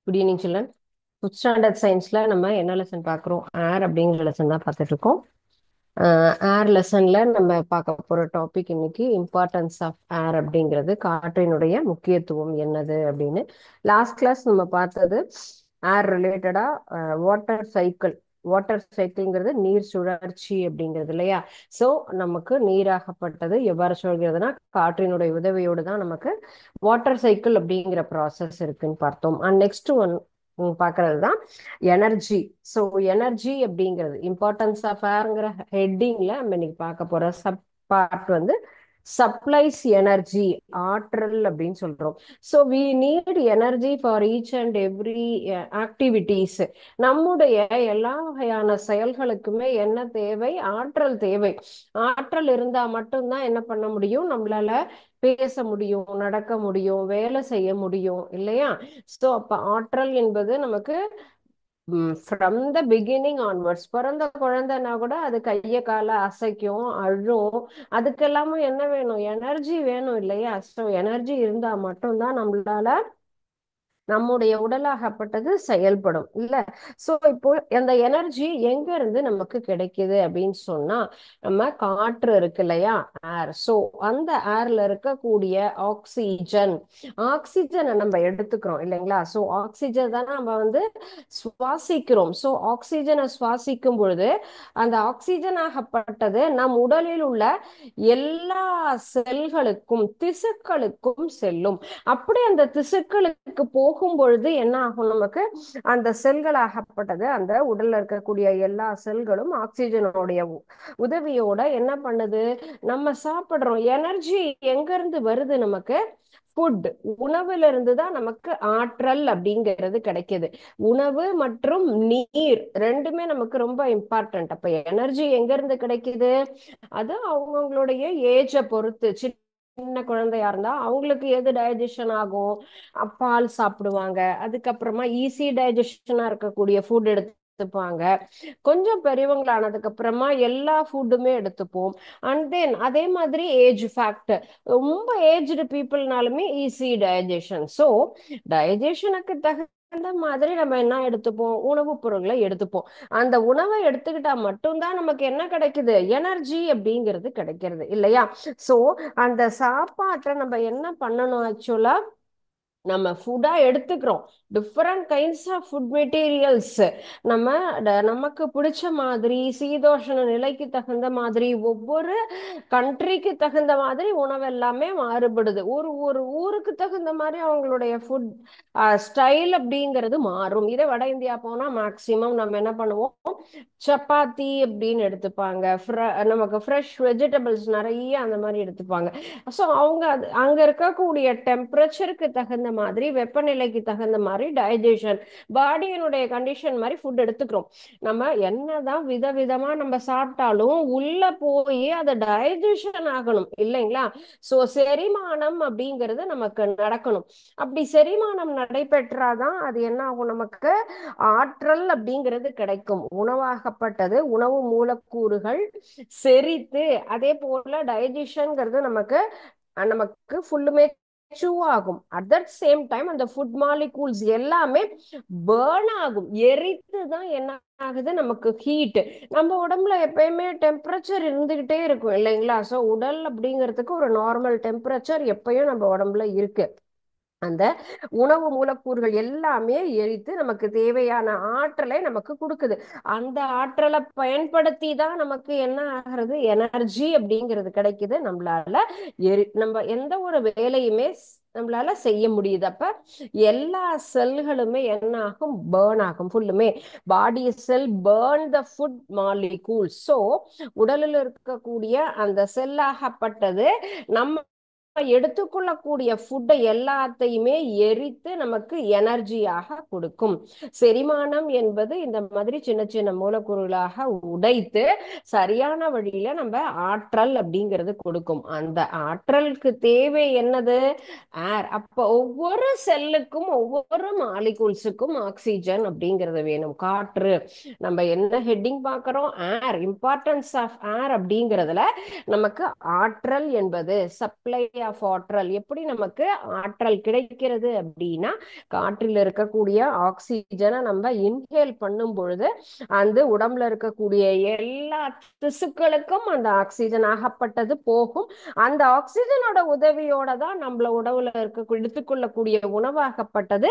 Good evening children. Fifth standard சயின்ஸ்ல நம்ம என்ன லெசன் பார்க்குறோம்? ஏர் அப்படிங்கிற லெசன் தான் பார்த்துட்டு இருக்கோம். ஏர் லெசன்ல நம்ம பார்க்க போற டாபிக் இன்னைக்கு இம்பார்ட்டன்ஸ் ஆஃப் ஏர் அப்படிங்கிறது, காற்றினுடைய முக்கியத்துவம் என்னது அப்படின்னு. லாஸ்ட் கிளாஸ் நம்ம பார்த்தது ஏர் ரிலேட்டடா வாட்டர் சைக்கிள். வாட்டர் சைக்கிள்ங்கிறது நீர் சுழற்சி அப்படிங்கிறது இல்லையா? ஸோ நமக்கு நீராகப்பட்டது எவ்வாறு சுழல்கிறதுனா காற்றினுடைய உதவியோடு தான் நமக்கு வாட்டர் சைக்கிள் அப்படிங்கிற ப்ராசஸ் இருக்குன்னு பார்த்தோம். அண்ட் நெக்ஸ்ட் ஒன் பார்க்கறது தான் எனர்ஜி. ஸோ எனர்ஜி அப்படிங்கிறது இம்பார்ட்டன்ஸ் ஆஃப் ஏர்ங்கிற ஹெட்டிங்ல நம்ம இன்னைக்கு பார்க்க போற சப் பார்ட் வந்து சப்ளைஸ் எனர்ஜி, ஆற்றல் அப்படின்னு சொல்றோம். So we need energy for each and every activities. நம்முடைய எல்லா வகையான செயல்களுக்குமே என்ன தேவை? ஆற்றல் தேவை. ஆற்றல் இருந்தா மட்டும்தான் என்ன பண்ண முடியும்? நம்மளால பேச முடியும், நடக்க முடியும், வேலை செய்ய முடியும் இல்லையா? ஸோ அப்ப ஆற்றல் என்பது நமக்கு ஃப்ரம் த பிகினிங் ஆன்வர்ட்ஸ், பிறந்த குழந்தைன்னா கூட அது கைய கால அசைக்கும், அழும். அதுக்கெல்லாமும் என்ன வேணும்? எனர்ஜி வேணும் இல்லையா? ஸோ எனர்ஜி இருந்தா மட்டும்தான் நம்மளால நம்முடைய உடலாகப்பட்டது செயல்படும் இல்ல. சோ இப்போ அந்த எனர்ஜி எங்க இருந்து நமக்கு கிடைக்குது அப்படின்னு சொன்னா, நம்ம காற்று இருக்கு இல்லையா, ஏர். சோ அந்த ஏர்ல இருக்கக்கூடிய ஆக்சிஜன், ஆக்சிஜனை நம்ம எடுத்துக்கிறோம் இல்லைங்களா? சோ ஆக்சிஜன் தானே நம்ம சுவாசிக்கிறோம். சோ ஆக்சிஜனை சுவாசிக்கும் பொழுது அந்த ஆக்சிஜன் ஆகப்பட்டது நம் உடலில் உள்ள எல்லா செல்களுக்கும் திசுக்களுக்கும் செல்லும். அப்படி அந்த திசுக்களுக்கு போகும் பொழுது என்ன ஆகும்? நமக்கு அந்த செல்கள் ஆகப்பட்டது, அந்த உடல்ல இருக்கக்கூடிய எல்லா செல்களும் ஆக்சிஜனுடைய உதவியோட என்ன பண்ணுது? நம்ம சாப்பிடுறோம். எனர்ஜி எங்க இருந்து வருது நமக்கு? ஃபுட், உணவுல இருந்து தான் நமக்கு ஆற்றல் அப்படிங்கிறது கிடைக்குது. உணவு மற்றும் நீர் ரெண்டுமே நமக்கு ரொம்ப இம்பார்ட்டன்ட். அப்ப எனர்ஜி எங்க இருந்து கிடைக்குது? அது அவங்கவுங்களுடைய ஏஜை பொறுத்து. சின்ன குழந்தையா இருந்தா அவங்களுக்கு எது டைஜஷன் ஆகும்? பால் சாப்பிடுவாங்க. அதுக்கப்புறமா ஈஸி டைஜஷனா இருக்கக்கூடிய ஃபுட் எடுத்துப்பாங்க. கொஞ்சம் பெரியவங்களானதுக்கு அப்புறமா எல்லா ஃபுட்டுமே எடுத்துப்போம். அண்ட் தென் அதே மாதிரி ஏஜ் ஃபேக்டர், ரொம்ப ஏஜ்டு பீப்புள்னாலுமே ஈஸி டைஜஷன். ஸோ டைஜஷனுக்கு தகுந்த மாதிரி நம்ம என்ன எடுத்துப்போம்? உணவுப் பொருட்களை எடுத்துப்போம். அந்த உணவை எடுத்துக்கிட்டா மட்டும்தான் நமக்கு என்ன கிடைக்குது? எனர்ஜி அப்படிங்கிறது கிடைக்கிறது இல்லையா? சோ அந்த சாப்பாட்டை நம்ம என்ன பண்ணணும்? ஆக்சுவலா நம்ம ஃபுட்டா எடுத்துக்கிறோம். Different kinds of food materials. நம்ம நமக்கு பிடிச்ச மாதிரி சீதோஷண நிலைக்கு தகுந்த மாதிரி ஒவ்வொரு கண்ட்ரிக்கு தகுந்த மாதிரி உணவு எல்லாமே மாறுபடுது. ஒரு ஒரு ஊருக்கு தகுந்த மாதிரி அவங்களுடைய ஃபுட் ஸ்டைல் அப்படிங்கிறது மாறும். இதே வட இந்தியா போனா மேக்சிமம் நம்ம என்ன பண்ணுவோம்? சப்பாத்தி அப்படின்னு எடுத்துப்பாங்க. நமக்கு ஃப்ரெஷ் வெஜிடபிள்ஸ் நிறைய அந்த மாதிரி எடுத்துப்பாங்க. ஸோ அவங்க அங்க இருக்கக்கூடிய டெம்பரேச்சருக்கு தகுந்த மாதிரி, வெப்பநிலைக்கு தகுந்த மாதிரி டைஜஷன், பாடியினுடைய கண்டிஷன் மாதிரி ஃபுட் எடுத்துக்கிறோம். நம்ம என்னதான் விதவிதமா நம்ம சாப்பிட்டாலும் உள்ள போய் அதை டைஜஷன் ஆகணும் இல்லைங்களா? சோ செரிமானம் அப்படிங்கிறது நமக்கு நடக்கணும். அப்படி செரிமானம் நடைபெற்றாதான் அது என்ன ஆகும்? நமக்கு ஆற்றல் அப்படிங்கிறது கிடைக்கும். உணவாகப்பட்டது, உணவு மூலக்கூறுகள் செரித்து, அதே போல டைஜஷன்ங்கிறது நமக்கு நமக்கு ஃபுல்லுமே chew ஆகும். அட் தட் சேம் டைம் அந்த ஃபுட் மாலிகூல்ஸ் எல்லாமே பேர்ன் ஆகும். எரித்து தான் என்ன ஆகுது? நமக்கு ஹீட். நம்ம உடம்புல எப்பயுமே டெம்பரேச்சர் இருந்துகிட்டே இருக்கும் இல்லைங்களா? ஸோ உடல் அப்படிங்கிறதுக்கு ஒரு நார்மல் டெம்பரேச்சர் எப்பயும் நம்ம உடம்புல இருக்கு. அந்த உணவு மூலக்கூறுகள் எல்லாமே எரித்து நமக்கு தேவையான ஆற்றலை நமக்கு கொடுக்குது. அந்த ஆற்றலை பயன்படுத்தி தான் நமக்கு என்ன ஆகிறது? எனர்ஜி அப்படிங்கிறது கிடைக்குது. நம்மளால நம்ம எந்த ஒரு வேலையுமே நம்மளால செய்ய முடியுது. அப்ப எல்லா செல்களுமே என்ன ஆகும்? பேர்ன் ஆகும். ஃபுல்லுமே body cell burn the food molecule. So உடலில் இருக்கக்கூடிய அந்த செல்லாகப்பட்டது நம்ம எடுத்துக்கொள்ளக்கூடிய ஃபுட்டை எல்லாத்தையுமே எரித்து நமக்கு எனர்ஜியாக கொடுக்கும். செரிமானம் என்பது இந்த மாதிரி சின்ன சின்ன மூலக்கூறுகளாக உடைத்து சரியான வழியில நம்ம ஆற்றல் அப்படிங்கிறது கொடுக்கும். அந்த ஆற்றலுக்கு தேவை என்னது? ஏர். அப்ப ஒவ்வொரு செல்லுக்கும் ஒவ்வொரு மாலிகூல்ஸுக்கும் ஆக்சிஜன் அப்படிங்கிறது வேணும். காற்று. நம்ம என்ன ஹெட்டிங் பார்க்கிறோம்? ஏர். இம்பார்ட்டன்ஸ் ஆஃப் ஏர் அப்படிங்கிறதுல நமக்கு ஆற்றல் என்பது, சப்ளை ஆஃப் ஆற்றல். எப்படி நமக்கு ஆற்றல் கிடைக்கிறது அப்படின்னா, காற்றில் இருக்கக்கூடிய ஆக்சிஜனை நம்ம இன்ஹேல் பண்ணும் பொழுது அந்த உடம்புல இருக்கக்கூடிய எல்லா திசுக்களுக்கும் அந்த ஆக்சிஜன் ஆகப்பட்டது போகும். அந்த ஆக்சிஜனோட உதவியோட தான் நம்மள உடவுல இருக்க எடுத்துக்கொள்ளக்கூடிய உணவாகப்பட்டது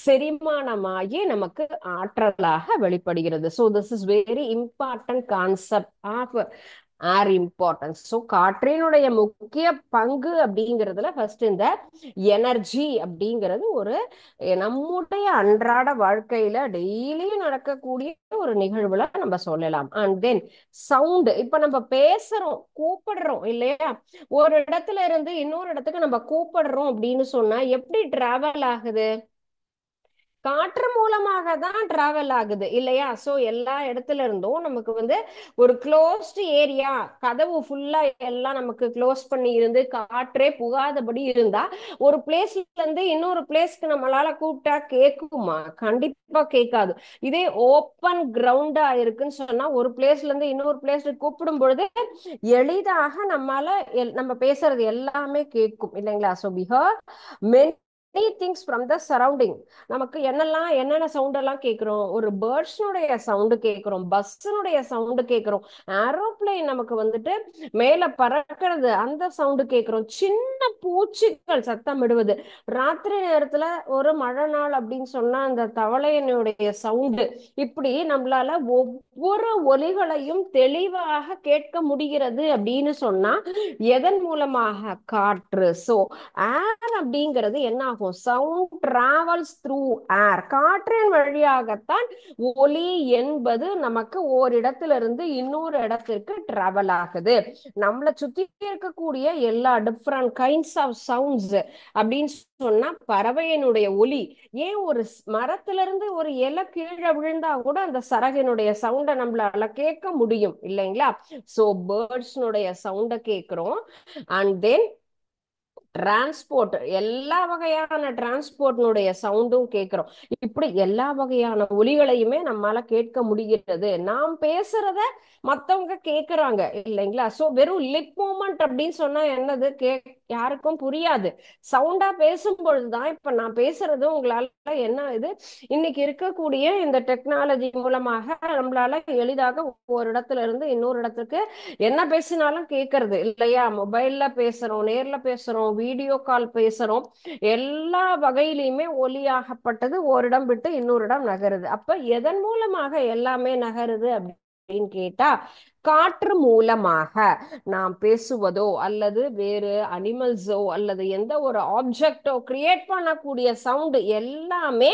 செரிமானமாகி நமக்கு ஆற்றலாக வெளிப்படுகிறது. So this is very important concept of air importance. So காற்றினுடைய முக்கிய பங்கு அப்படிங்கிறதுல ஃபர்ஸ்ட் இந்த எனர்ஜி அப்படிங்கிறது ஒரு நம்முடைய அன்றாட வாழ்க்கையில டெய்லியும் நடக்கக்கூடிய ஒரு நிகழ்வுல நம்ம சொல்லலாம். And then sound. இப்ப நம்ம பேசுறோம், கூப்பிடுறோம் இல்லையா? ஒரு இடத்துல இருந்து இன்னொரு இடத்துக்கு நம்ம கூப்பிடுறோம் அப்படின்னு சொன்னா எப்படி டிராவல் ஆகுது? காற்று மூலமாக தான் டிராவல் ஆகுது இல்லையா? சோ எல்லா இடத்துல இருந்தும் நமக்கு ஒரு க்ளோஸ்டு ஏரியா, கதவு ஃபுல்லா எல்லாம் நமக்கு க்ளோஸ் பண்ணி இருந்து காற்றே புகாதபடி இருந்தா ஒரு பிளேஸ்ல இருந்து இன்னொரு பிளேஸ்க்கு நம்மளால கூப்பிட்டா கேக்குமா? கண்டிப்பா கேட்காது. இதே ஓப்பன் கிரவுண்டா இருக்குன்னு சொன்னா ஒரு பிளேஸ்ல இருந்து இன்னொரு பிளேஸ்க்கு கூப்பிடும் பொழுது எளிதாக நம்ம பேசுறது எல்லாமே கேட்கும் இல்லைங்களா? So we heard many things from the surrounding. நமக்கு என்னென்ன சவுண்ட் எல்லாம் கேட்கிறோம்? ஒரு பேர்ட்ஸ்னுடைய சவுண்டு கேட்கிறோம், பஸ்னுடைய சவுண்டு கேட்கிறோம், ஏரோப்ளேன் நமக்கு மேல பறக்கிறது அந்த சவுண்டு கேட்கிறோம், சின்ன பூச்சிகள் சத்தம் விடுவது, ராத்திரி நேரத்துல ஒரு மழை நாள் அப்படின்னு சொன்னா அந்த தவளையினுடைய சவுண்டு, இப்படி நம்மளால ஒவ்வொரு ஒலிகளையும் தெளிவாக கேட்க முடிகிறது அப்படின்னு சொன்னா எதன் மூலமாக? காற்று. சோ ஏர் அப்படிங்கிறது என்ன ஆகும்? சவுண்ட் டிராவல்ஸ் த்ரூ ஏர். காற்றின் வழியாகத்தான் ஒலி என்பது நமக்கு ஓரிடத்திலிருந்து இன்னொரு இடத்திற்கு டிராவல் ஆகுது. நம்மளை சுத்தி இருக்கக்கூடிய எல்லா டிஃப்ரெண்ட் கைண்ட்ஸ் ஆஃப் சவுண்ட்ஸ் அப்படின்னு சொன்னா பறவையினுடைய ஒலி. ஏன் ஒரு மரத்திலிருந்து ஒரு இலை கீழே விழுந்தா கூட அந்த சரகினுடைய சவுண்டை நம்மளால கேட்க முடியும் இல்லைங்களா? சோ பேர்ட்ஸ்னுடைய சவுண்டை கேட்கிறோம். அண்ட் தென் டிரான்ஸ்போர்ட், எல்லா வகையான டிரான்ஸ்போர்ட்னுடைய சவுண்டும் கேட்கிறோம். இப்படி எல்லா வகையான ஒலிகளையுமே நம்மால கேட்க முடிகிறது. நாம் பேசுறத மத்தவங்க கேக்குறாங்க இல்லைங்களா? சோ வெறும் லிப் மூமெண்ட் அப்படின்னு சொன்னா என்னது? யாருக்கும் புரியாது. சவுண்டா பேசும் பொழுதுதான் இப்ப நான் பேசுறது உங்களால என்ன இது இன்னைக்கு இருக்கக்கூடிய இந்த டெக்னாலஜி மூலமாக நம்மளால எளிதாக ஒரு இடத்துல இருந்து இன்னொரு இடத்துக்கு என்ன பேசினாலும் கேட்கறது இல்லையா? மொபைல்ல பேசுறோம், நேர்ல பேசுறோம், வீடியோ கால் பேசுறோம், எல்லா வகையிலுமே ஒலியாகப்பட்டது ஓரிடம் விட்டு இன்னொரு இடம் நகருது. அப்ப எதன் மூலமாக எல்லாமே நகருது அப்படின்னு கேட்டா, காற்று மூலமாக. நாம் பேசுவதோ அல்லது வேறு அனிமல்ஸோ அல்லது எந்த ஒரு ஆப்ஜெக்டோ கிரியேட் பண்ணக்கூடிய சவுண்ட் எல்லாமே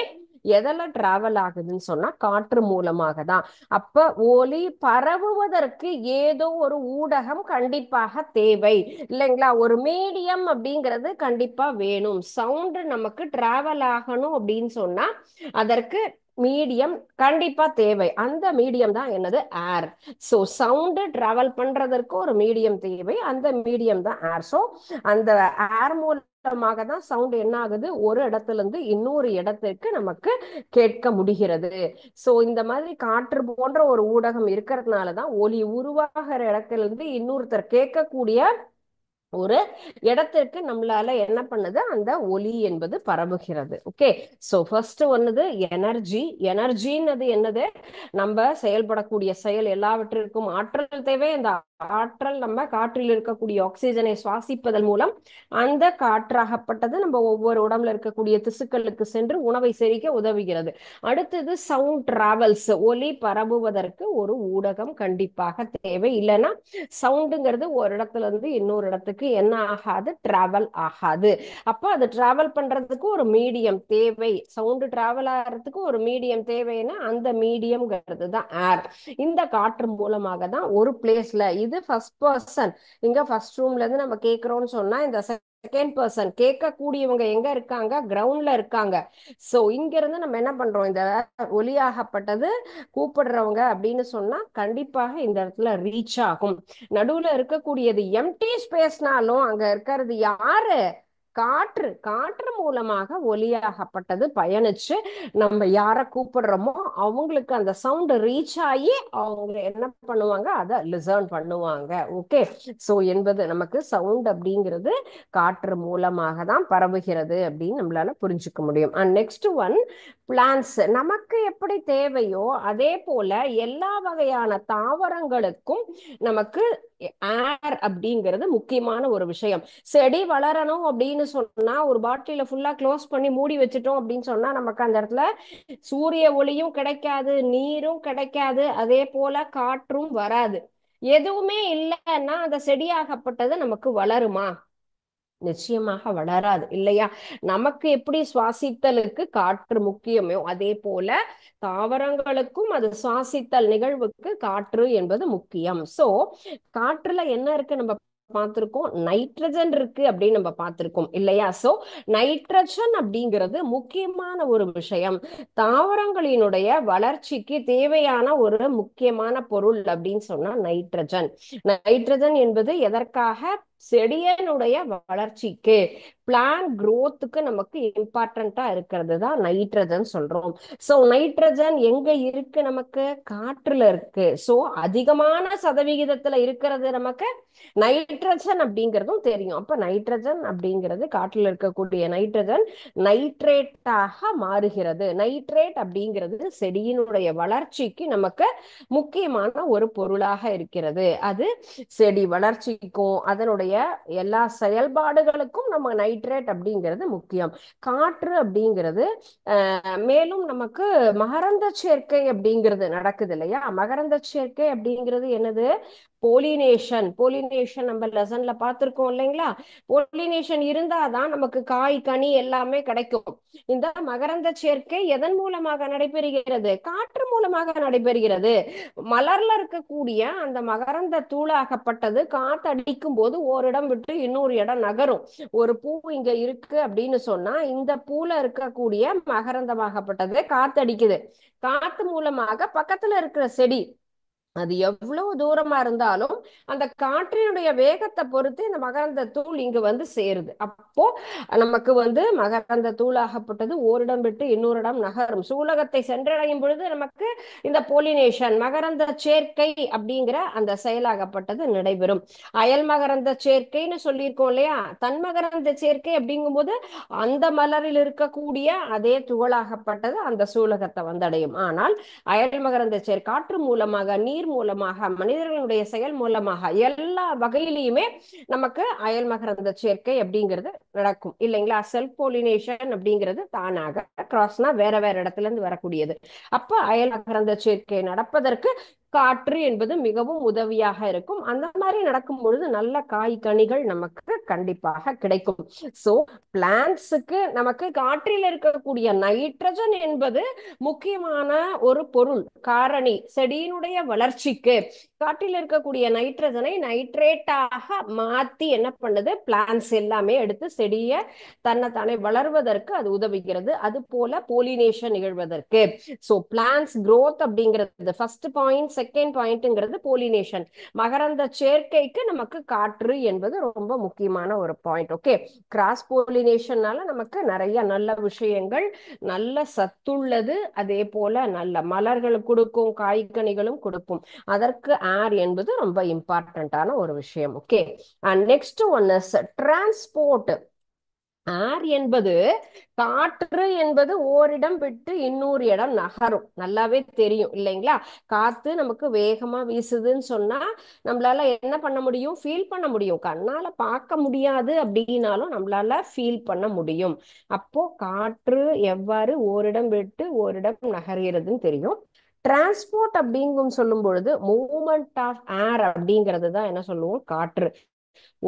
எதில் டிராவல் ஆகுதுன்னு சொன்னா காற்று மூலமாக தான். அப்ப ஒலி பரவுவதற்கு ஏதோ ஒரு ஊடகம் கண்டிப்பாக தேவை இல்லைங்களா? ஒரு மீடியம் அப்படிங்கிறது கண்டிப்பா வேணும். சவுண்ட் நமக்கு டிராவல் ஆகணும் அப்படின்னு சொன்னா அதற்கு மீடியம் கண்டிப்பா தேவை. அந்த மீடியம் தான் என்னது? ஏர். சோ சவுண்ட் டிராவல் பண்றதற்கு ஒரு மீடியம் தேவை, அந்த மீடியம் தான் ஏர். சோ அந்த ஏர் மூலமாக தான் சவுண்ட் என்ன ஆகுது? ஒரு இடத்துல இருந்து இன்னொரு இடத்திற்கு நமக்கு கேட்க முடிகிறது. சோ இந்த மாதிரி காற்று போன்ற ஒரு ஊடகம் இருக்கிறதுனாலதான் ஒலி உருவாகிற இடத்துல இருந்து இன்னொருத்தர் கேட்கக்கூடிய ஒரு இடத்திற்கு நம்மளால என்ன பண்ணுது? அந்த ஒலி என்பது பரவுகிறது. ஓகே. சோ ஃபர்ஸ்ட் ஒன்னது எனர்ஜி. எனர்ஜின்னு என்னது? நம்ம செயல்படக்கூடிய செயல் எல்லாவற்றிற்கும் ஆற்றல் தேவை. அந்த ஆற்றல் நம்ம காற்றில் இருக்கக்கூடிய ஆக்சிஜனை சுவாசிப்பதன் மூலம் அந்த காற்றாகப்பட்டது நம்ம ஒவ்வொரு உடம்புல இருக்கக்கூடிய திசுக்களுக்கு சென்று உணவை செரிக்க உதவுகிறது. அடுத்தது சவுண்ட் டிராவல்ஸ். ஒலி பரவுவதற்கு ஒரு ஊடகம் கண்டிப்பாக தேவை. இல்லைன்னா சவுண்டுங்கிறது ஒரு இடத்துல இருந்து இன்னொரு இடத்துக்கு என்ன ஆகாது? டிராவல் ஆகாது. அப்ப அது டிராவல் பண்றதுக்கு ஒரு மீடியம் தேவை. சவுண்ட் டிராவல் ஆகிறதுக்கு ஒரு மீடியம் தேவைன்னா அந்த மீடியம்ங்கிறது தான் ஏர். இந்த காற்று மூலமாக தான் ஒரு பிளேஸ்ல, இது ஃபர்ஸ்ட் பர்சன், இங்க ஃபர்ஸ்ட் ரூம்ல இருந்து நம்ம கேட்கிறோம்னு சொன்னா இந்த செகண்ட் பர்சன் கேட்கக்கூடியவங்க எங்க இருக்காங்க? கிரவுண்ட்ல இருக்காங்க. சோ இங்க இருந்து நம்ம என்ன பண்றோம்? இந்த ஒலியாகப்பட்டது கூப்பிடுறவங்க அப்படின்னு சொன்னா கண்டிப்பாக இந்த இடத்துல ரீச் ஆகும். நடுவுல இருக்கக்கூடியது எம்டி ஸ்பேஸ்னாலும் அங்க இருக்கிறது யாரு? காற்று காற்று மூலமாக ஒலியாகப்பட்டது பயணிச்சு நம்ம யார கூப்பிடுறோமோ அவங்களுக்கு அந்த சவுண்ட் ரீச் ஆகி அவங்க என்ன பண்ணுவாங்க, அதை லிசர்ன் பண்ணுவாங்க. ஓகே, சோ என்பது நமக்கு சவுண்ட் அப்படிங்கிறது காற்று மூலமாக தான் பரவுகிறது அப்படின்னு நம்மளால புரிஞ்சுக்க முடியும். And next one, plants. நமக்கு எப்படி தேவையோ அதே போல எல்லா வகையான தாவரங்களுக்கும் நமக்கு ஏர் அப்படிங்கிறது முக்கியமான ஒரு விஷயம். செடி வளரணும் அப்படின்னு சொன்னா ஒரு பாட்டில ஃபுல்லா க்ளோஸ் பண்ணி மூடி வச்சுட்டோம் அப்படின்னு சொன்னா நமக்கு அந்த இடத்துல சூரிய ஒளியும் கிடைக்காது, நீரும் கிடைக்காது, அதே போல காற்றும் வராது. எதுவுமே இல்லைன்னா அந்த செடியாகப்பட்டது நமக்கு வளருமா? நிச்சயமாக வளராது இல்லையா? நமக்கு எப்படி சுவாசித்தலுக்கு காற்று முக்கியமோ அதே போல தாவரங்களுக்கும் அது சுவாசித்தல் நிகழ்வுக்கு காற்று என்பது முக்கியம். சோ காற்றுல என்ன இருக்கு நம்ம பார்த்திருக்கோம், நைட்ரஜன் இருக்கு அப்படின்னு நம்ம பார்த்திருக்கோம் இல்லையா? சோ நைட்ரஜன் அப்படிங்கிறது முக்கியமான ஒரு விஷயம். தாவரங்களினுடைய வளர்ச்சிக்கு தேவையான ஒரு முக்கியமான பொருள் அப்படின்னு சொன்னா நைட்ரஜன். நைட்ரஜன் என்பது எதற்காக? செடியனுடைய வளர்ச்சிக்கு, பிளான் growthக்கு நமக்கு இம்பார்ட்டண்டா இருக்கிறது தான் நைட்ரஜன் சொல்றோம். சோ நைட்ரஜன் எங்க இருக்கு? நமக்கு காற்றுல இருக்கு. சோ அதிகமான சதவிகிதத்துல இருக்கிறது நமக்கு நைட்ரஜன் அப்படிங்கிறதும் தெரியும். அப்ப நைட்ரஜன் அப்படிங்கிறது, காற்றுல இருக்கக்கூடிய நைட்ரஜன் நைட்ரேட்டாக மாறுகிறது. நைட்ரேட் அப்படிங்கிறது செடியினுடைய வளர்ச்சிக்கு நமக்கு முக்கியமான ஒரு பொருளாக இருக்கிறது. அது செடி வளர்ச்சிக்கும் அதனுடைய எல்லா செயல்பாடுகளுக்கும் நம்ம நைட்ரேட் அப்படிங்கிறது முக்கியம். காற்று அப்படிங்கிறது மேலும் நமக்கு மகரந்த சேர்க்கை அப்படிங்கிறது நடக்குது இல்லையா? மகரந்த சேர்க்கை அப்படிங்கிறது என்னது? போலினேஷன். போலினேஷன் நம்ம லெசன்ல பார்த்திருக்கோம் இல்லைங்களா? போலினேஷன் இருந்தாதான் நமக்கு காய் கனி எல்லாமே கிடைக்கும். இந்த மகரந்த சேர்க்கை எதன் மூலமாக நடைபெறுகிறது? காற்று மூலமாக நடைபெறுகிறது. மலர்ல இருக்கக்கூடிய அந்த மகரந்த தூளாகப்பட்டது காத்து அடிக்கும் போது ஓரிடம் விட்டு இன்னொரு இடம் நகரும். ஒரு பூ இங்க இருக்கு அப்படின்னு சொன்னா இந்த பூல இருக்கக்கூடிய மகரந்தமாகப்பட்டது காத்து அடிக்குது. காத்து மூலமாக பக்கத்துல இருக்கிற செடி அது எவ்வளவு தூரமா இருந்தாலும் அந்த காற்றினுடைய வேகத்தை பொறுத்து இந்த மகரந்த தூள் இங்கு வந்து சேருது. அப்போ நமக்கு வந்து மகரந்த தூளாகப்பட்டது ஓரிடம் விட்டு இன்னொரு இடம் நகரும். சூலகத்தை சென்றடையும் பொழுது நமக்கு இந்த போலினேஷன் மகரந்த சேர்க்கை அப்படிங்கிற அந்த செயலாகப்பட்டது நடைபெறும். அயல் மகரந்த சேர்க்கைன்னு சொல்லியிருக்கோம் இல்லையா? தன் மகரந்த சேர்க்கை அப்படிங்கும் போது அந்த மலரில் இருக்கக்கூடிய அதே துகளாகப்பட்டது அந்த சூலகத்தை வந்தடையும். ஆனால் அயல் மகரந்த சேர்க்கை காற்று மூலமாக, நீர் மூலமாக, மனிதர்களுடைய செயல் மூலமாக எல்லா வகையிலையுமே நமக்கு அயல் மகரந்த சேர்க்கை அப்படிங்கிறது நடக்கும் இல்லைங்களா? செல்ஃப் போலினேஷன் அப்படிங்கிறது தானாக, கிராஸ்னா வேற வேற இடத்துல இருந்து வரக்கூடியது. அப்ப அயல் மகரந்த சேர்க்கை நடப்பதற்கு காற்று என்பது மிகவும் உதவியாக இருக்கும். அந்த மாதிரி நடக்கும் பொழுது நல்ல காய் கனிகள் நமக்கு கண்டிப்பாக கிடைக்கும். சோ பிளான்ட்ஸுக்கு நமக்கு காற்றில் இருக்கக்கூடிய நைட்ரஜன் என்பது முக்கியமான ஒரு பொருள், காரணி. செடியினுடைய வளர்ச்சிக்கு காற்றில் இருக்கக்கூடிய நைட்ரஜனை நைட்ரேட்டாக மாத்தி என்ன பண்ணுது? பிளான்ட்ஸ் எல்லாமே எடுத்து செடியை தன்னைத்தானே வளர்வதற்கு அது உதவுகிறது. அது போல போலினேஷன் நிகழ்வதற்கு. சோ பிளான்ட்ஸ் growth அப்படிங்கிறது ஃபர்ஸ்ட் பாயிண்ட். செகண்ட் பாயிண்ட்ங்கிறது போலினேஷன், மகரந்த சேர்க்கைக்கு நமக்கு காற்று என்பது ரொம்ப முக்கியமான ஒரு பாயிண்ட். ஓகே, கிராஸ் போலினேஷன்னால நமக்கு நிறைய நல்ல விஷயங்கள், நல்ல சத்துள்ளது, அதே போல நல்ல மலர்கள் கொடுக்கும், காய்கனிகளும் கொடுக்கும். அதற்கு ஏர் என்பது ரொம்ப இம்பார்ட்டன்டான ஒரு விஷயம். Okay, and next one is transport. Air என்பது, காற்று என்பது ஓரிடம் விட்டு இன்னொரு இடம் நகரும். நல்லாவே தெரியும் இல்லைங்களா? காத்து நமக்கு வேகமா வீசுதுன்னு சொன்னா நம்மளால என்ன பண்ண முடியும்? ஃபீல் பண்ண முடியும். கண்ணால பார்க்க முடியாது அப்படின்னாலும் நம்மளால ஃபீல் பண்ண முடியும். அப்போ காற்று எவ்வாறு ஓரிடம் விட்டு ஓரிடம் நகர்கிறதுன்னு தெரியும். டிரான்ஸ்போர்ட் அப்படிங்கும் சொல்லும் பொழுது மூவ்மெண்ட் ஆஃப் ஏர் அப்படிங்கிறது தான் என்ன சொல்லுவோம்? காற்று